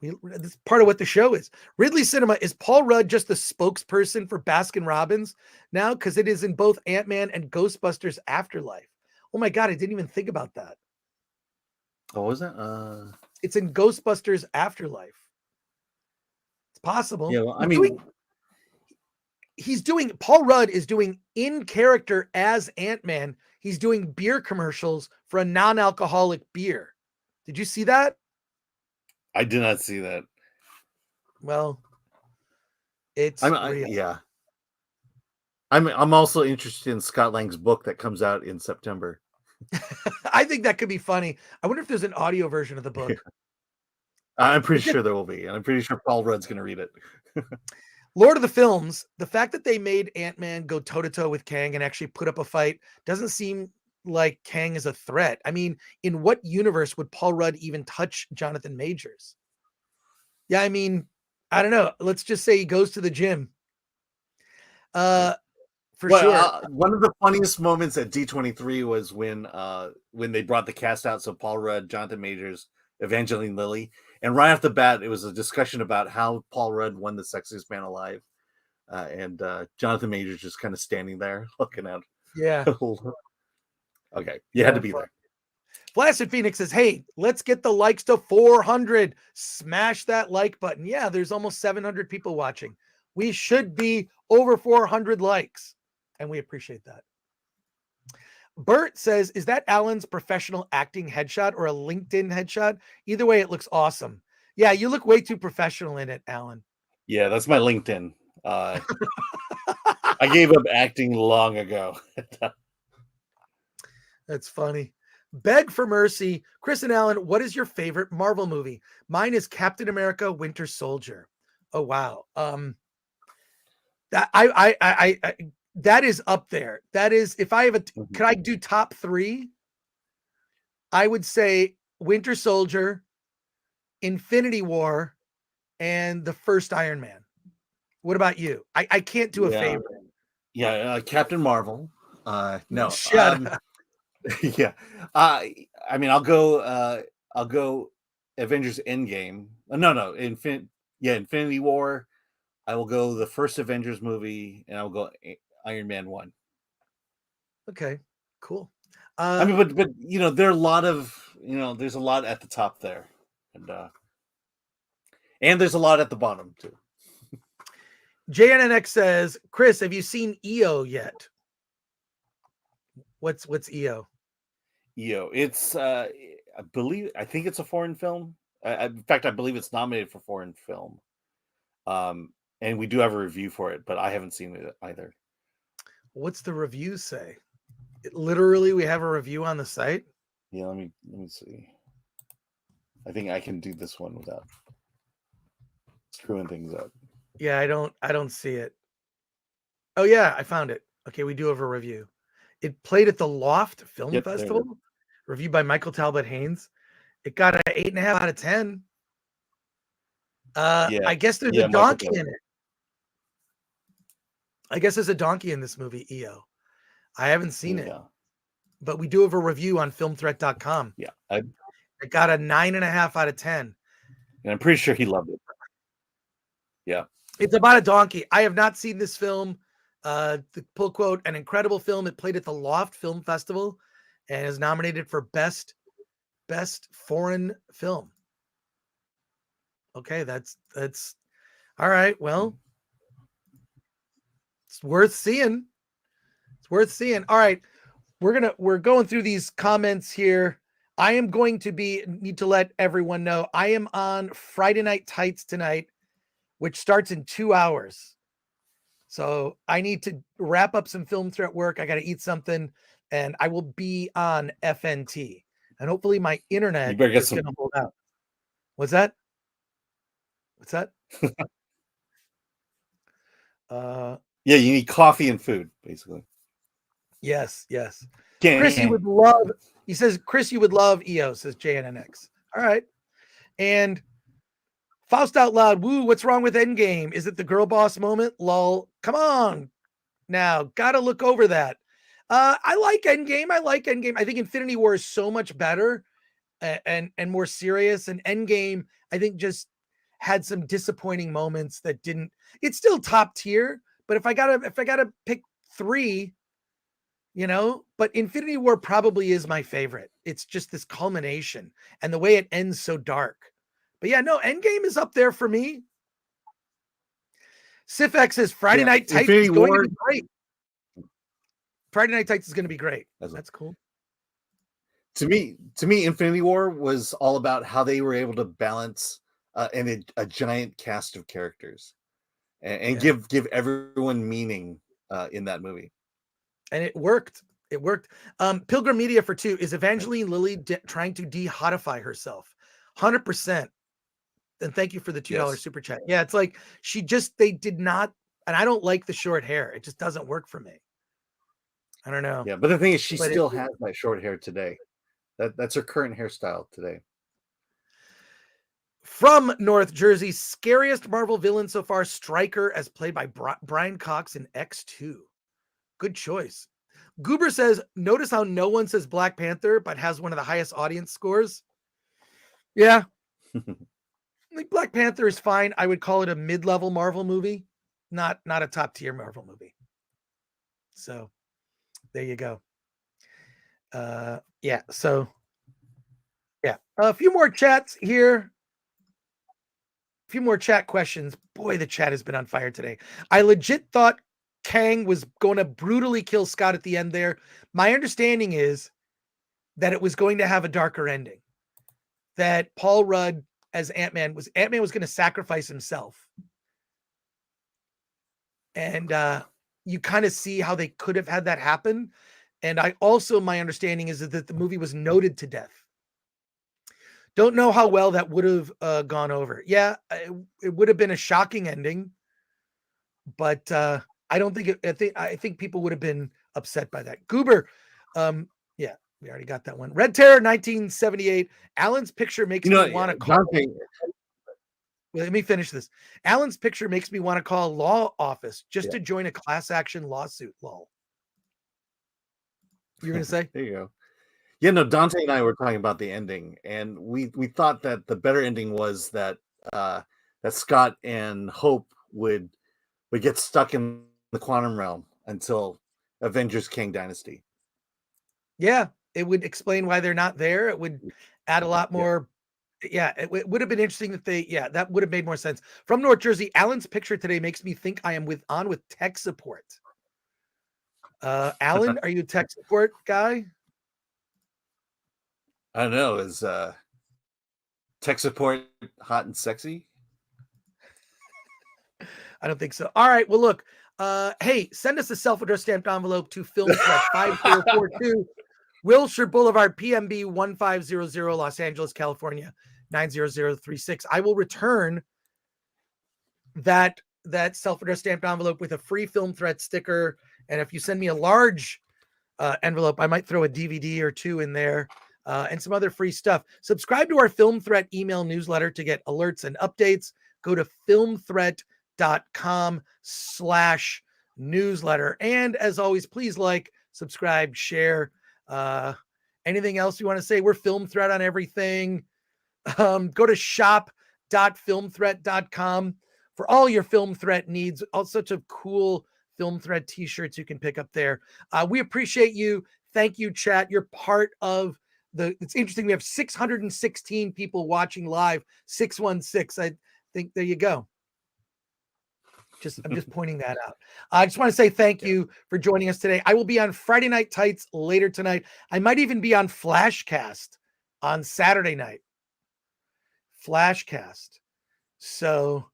That's part of what the show is. Ridley Cinema, is Paul Rudd just the spokesperson for Baskin Robbins now? Because it is in both Ant-Man and Ghostbusters Afterlife. Oh my God, I didn't even think about that. What was that? It's in Ghostbusters Afterlife. It's possible. Yeah, well, I mean, Paul Rudd is doing in character as Ant-Man. He's doing beer commercials for a non-alcoholic beer. Did you see that? I did not see that. Well, it's real. Yeah. I'm also interested in Scott Lang's book that comes out in September. I think that could be funny. I wonder if there's an audio version of the book. I'm pretty sure there will be, and I'm pretty sure Paul Rudd's going to read it. Lord of the Films, the fact that they made Ant-Man go toe-to-toe with Kang and actually put up a fight doesn't seem like Kang is a threat. I mean, in what universe would Paul Rudd even touch Jonathan Majors? Yeah, I mean, I don't know. Let's just say he goes to the gym. For sure. One of the funniest moments at D23 was when they brought the cast out. So Paul Rudd, Jonathan Majors, Evangeline Lilly, and right off the bat, it was a discussion about how Paul Rudd won the Sexiest Man Alive, and Jonathan Majors just kind of standing there looking at. Yeah. Okay, you had to be there. Blasted Phoenix says, "Hey, let's get the likes to 400. Smash that like button." Yeah, there's almost 700 people watching. We should be over 400 likes, and we appreciate that. Bert says, "Is that Alan's professional acting headshot or a LinkedIn headshot? Either way, it looks awesome." Yeah, you look way too professional in it, Alan. Yeah, that's my LinkedIn. I gave up acting long ago. That's funny. Beg for mercy. Chris and Alan, what is your favorite Marvel movie? Mine is Captain America Winter Soldier. Oh wow. That that is up there. That is, if I have could I do top 3? I would say Winter Soldier, Infinity War, and the first Iron Man. What about you? I can't do a favorite. Yeah, Captain Marvel. No. Shut up. Yeah. I mean, I'll go Avengers Endgame. No, Infinity War. I will go the first Avengers movie, and I will go Iron Man 1. Okay, cool. I mean, but there are a lot of there's a lot at the top there, and there's a lot at the bottom too. JNNX says, "Chris, have you seen EO yet?" What's EO? EO. It's I think it's a foreign film. In fact, I believe it's nominated for foreign film. And we do have a review for it, but I haven't seen it either. What's the review say? Literally, we have a review on the site. Yeah, let me see. I think I can do this one without screwing things up. Yeah, I don't see it. Oh yeah, I found it. Okay, we do have a review. It played at the Loft Film Festival. Reviewed by Michael Talbot Haynes. It got an 8.5 out of 10. I guess there's a donkey in it. I guess there's a donkey in this movie, EO. I haven't seen it, but we do have a review on filmthreat.com. Yeah. It got a 9.5 out of 10. And I'm pretty sure he loved it. Yeah. It's about a donkey. I have not seen this film. The pull quote, an incredible film. It played at the Loft Film Festival and is nominated for best foreign film. Okay, that's all right. Well, it's worth seeing. It's worth seeing. All right. We're going through these comments here. I am going to need to let everyone know I am on Friday Night Tights tonight, which starts in 2 hours. So I need to wrap up some Film Threat work. I got to eat something, and I will be on FNT. And hopefully my internet is going to hold out. What's that? Yeah, you need coffee and food, basically. Yes. Chris, you would love. He says, "Chris, you would love EO," says JNNX. All right. And Faust Out Loud, woo, what's wrong with Endgame? Is it the girl boss moment? Lol. Come on. Now, gotta look over that. I like Endgame. I think Infinity War is so much better and more serious. And Endgame, I think, just had some disappointing moments that didn't. It's still top tier, but if I gotta pick 3, but Infinity War probably is my favorite. It's just this culmination and the way it ends so dark. But yeah, no, Endgame is up there for me. Sifx says Friday Night Tights is going to be great. Friday Night Tights is going to be great. That's cool. To me, Infinity War was all about how they were able to balance a giant cast of characters and give everyone meaning in that movie. And it worked. Pilgrim Media for 2 is Evangeline Lilly trying to de-hotify herself. 100%. And thank you for the $2 super chat. Yeah, it's like they did not, and I don't like the short hair. It just doesn't work for me. I don't know. Yeah, but the thing is, she But still has that short hair today. That's her current hairstyle today. From North Jersey, scariest Marvel villain so far, Stryker, as played by Brian Cox in X2. Good choice. Goober says, notice how no one says Black Panther, but has one of the highest audience scores. Yeah. Like Black Panther is fine. I would call it a mid-level Marvel movie, not a top-tier Marvel movie. So there you go. Yeah. So yeah, a few more chats here. A few more chat questions. Boy, the chat has been on fire today. I legit thought Kang was going to brutally kill Scott at the end there. My understanding is that it was going to have a darker ending. That Paul Rudd as Ant-Man was going to sacrifice himself. And you kind of see how they could have had that happen. And my understanding is that the movie was noted to death. Don't know how well that would have gone over. Yeah, it would have been a shocking ending, but I don't think I think people would have been upset by that. Goober, yeah, we already got that one. Red Terror, 1978. Alan's picture makes me want to call. Dante, Well, let me finish this. Alan's picture makes me want to call a law office just to join a class action lawsuit. Lol. You're gonna say? There you go. Yeah, no, Dante and I were talking about the ending, and we thought that the better ending was that that Scott and Hope would get stuck in the quantum realm until Avengers Kang Dynasty. Yeah, it would explain why they're not there. It would add a lot more. Yeah, it would have been interesting if that would have made more sense. From North Jersey, Alan's picture today makes me think I am on with tech support. Alan, are you a tech support guy? I don't know. Is tech support hot and sexy? I don't think so. All right. Well, look. Hey, send us a self-addressed stamped envelope to filmthreat 5042 Wilshire Boulevard, PMB 1500, Los Angeles, California 90036. I will return that self-addressed stamped envelope with a free Film Threat sticker. And if you send me a large envelope, I might throw a DVD or two in there. And some other free stuff. Subscribe to our Film Threat email newsletter to get alerts and updates. Go to filmthreat.com/newsletter. And as always, please like, subscribe, share. Anything else you want to say? We're Film Threat on everything. Go to shop.filmthreat.com for all your Film Threat needs. All sorts of cool Film Threat t-shirts you can pick up there. We appreciate you. Thank you, chat. You're part of it's interesting. We have 616 people watching live, 616. I think there you go. I'm just pointing that out. I just want to say thank you for joining us today. I will be on Friday Night Tights later tonight. I might even be on Flashcast on Saturday night. Flashcast. So,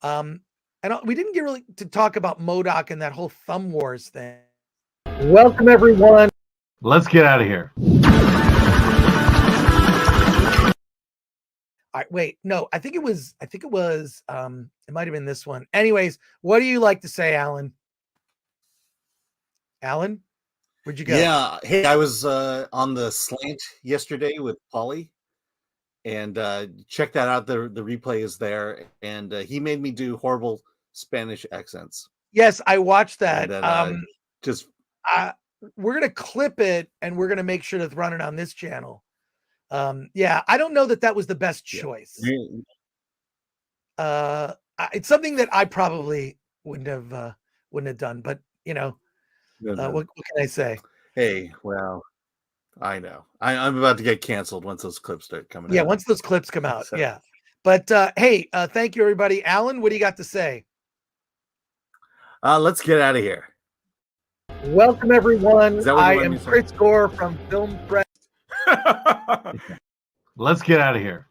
we didn't get really to talk about MODOK and that whole Thumb Wars thing. Welcome everyone. Let's get out of here. All right, wait, no, I think it was, it might have been this one. Anyways, what do you like to say, Alan? Alan, where'd you go? Yeah. Hey, I was on the Slant yesterday with Pauly, and check that out. The replay is there, and he made me do horrible Spanish accents. Yes, I watched that. And then, we're going to clip it, and we're going to make sure to run it on this channel. Yeah, I don't know that was the best choice. It's something that I probably wouldn't have done, but what can I say? Hey, well, I know I'm about to get canceled once those clips start coming out. Yeah, once those clips come out. So. Yeah, but hey, thank you everybody. Alan, what do you got to say? Let's get out of here. Welcome everyone. I am Chris say? Gore from Film Threat. Let's get out of here.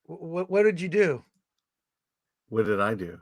What did you do? What did I do?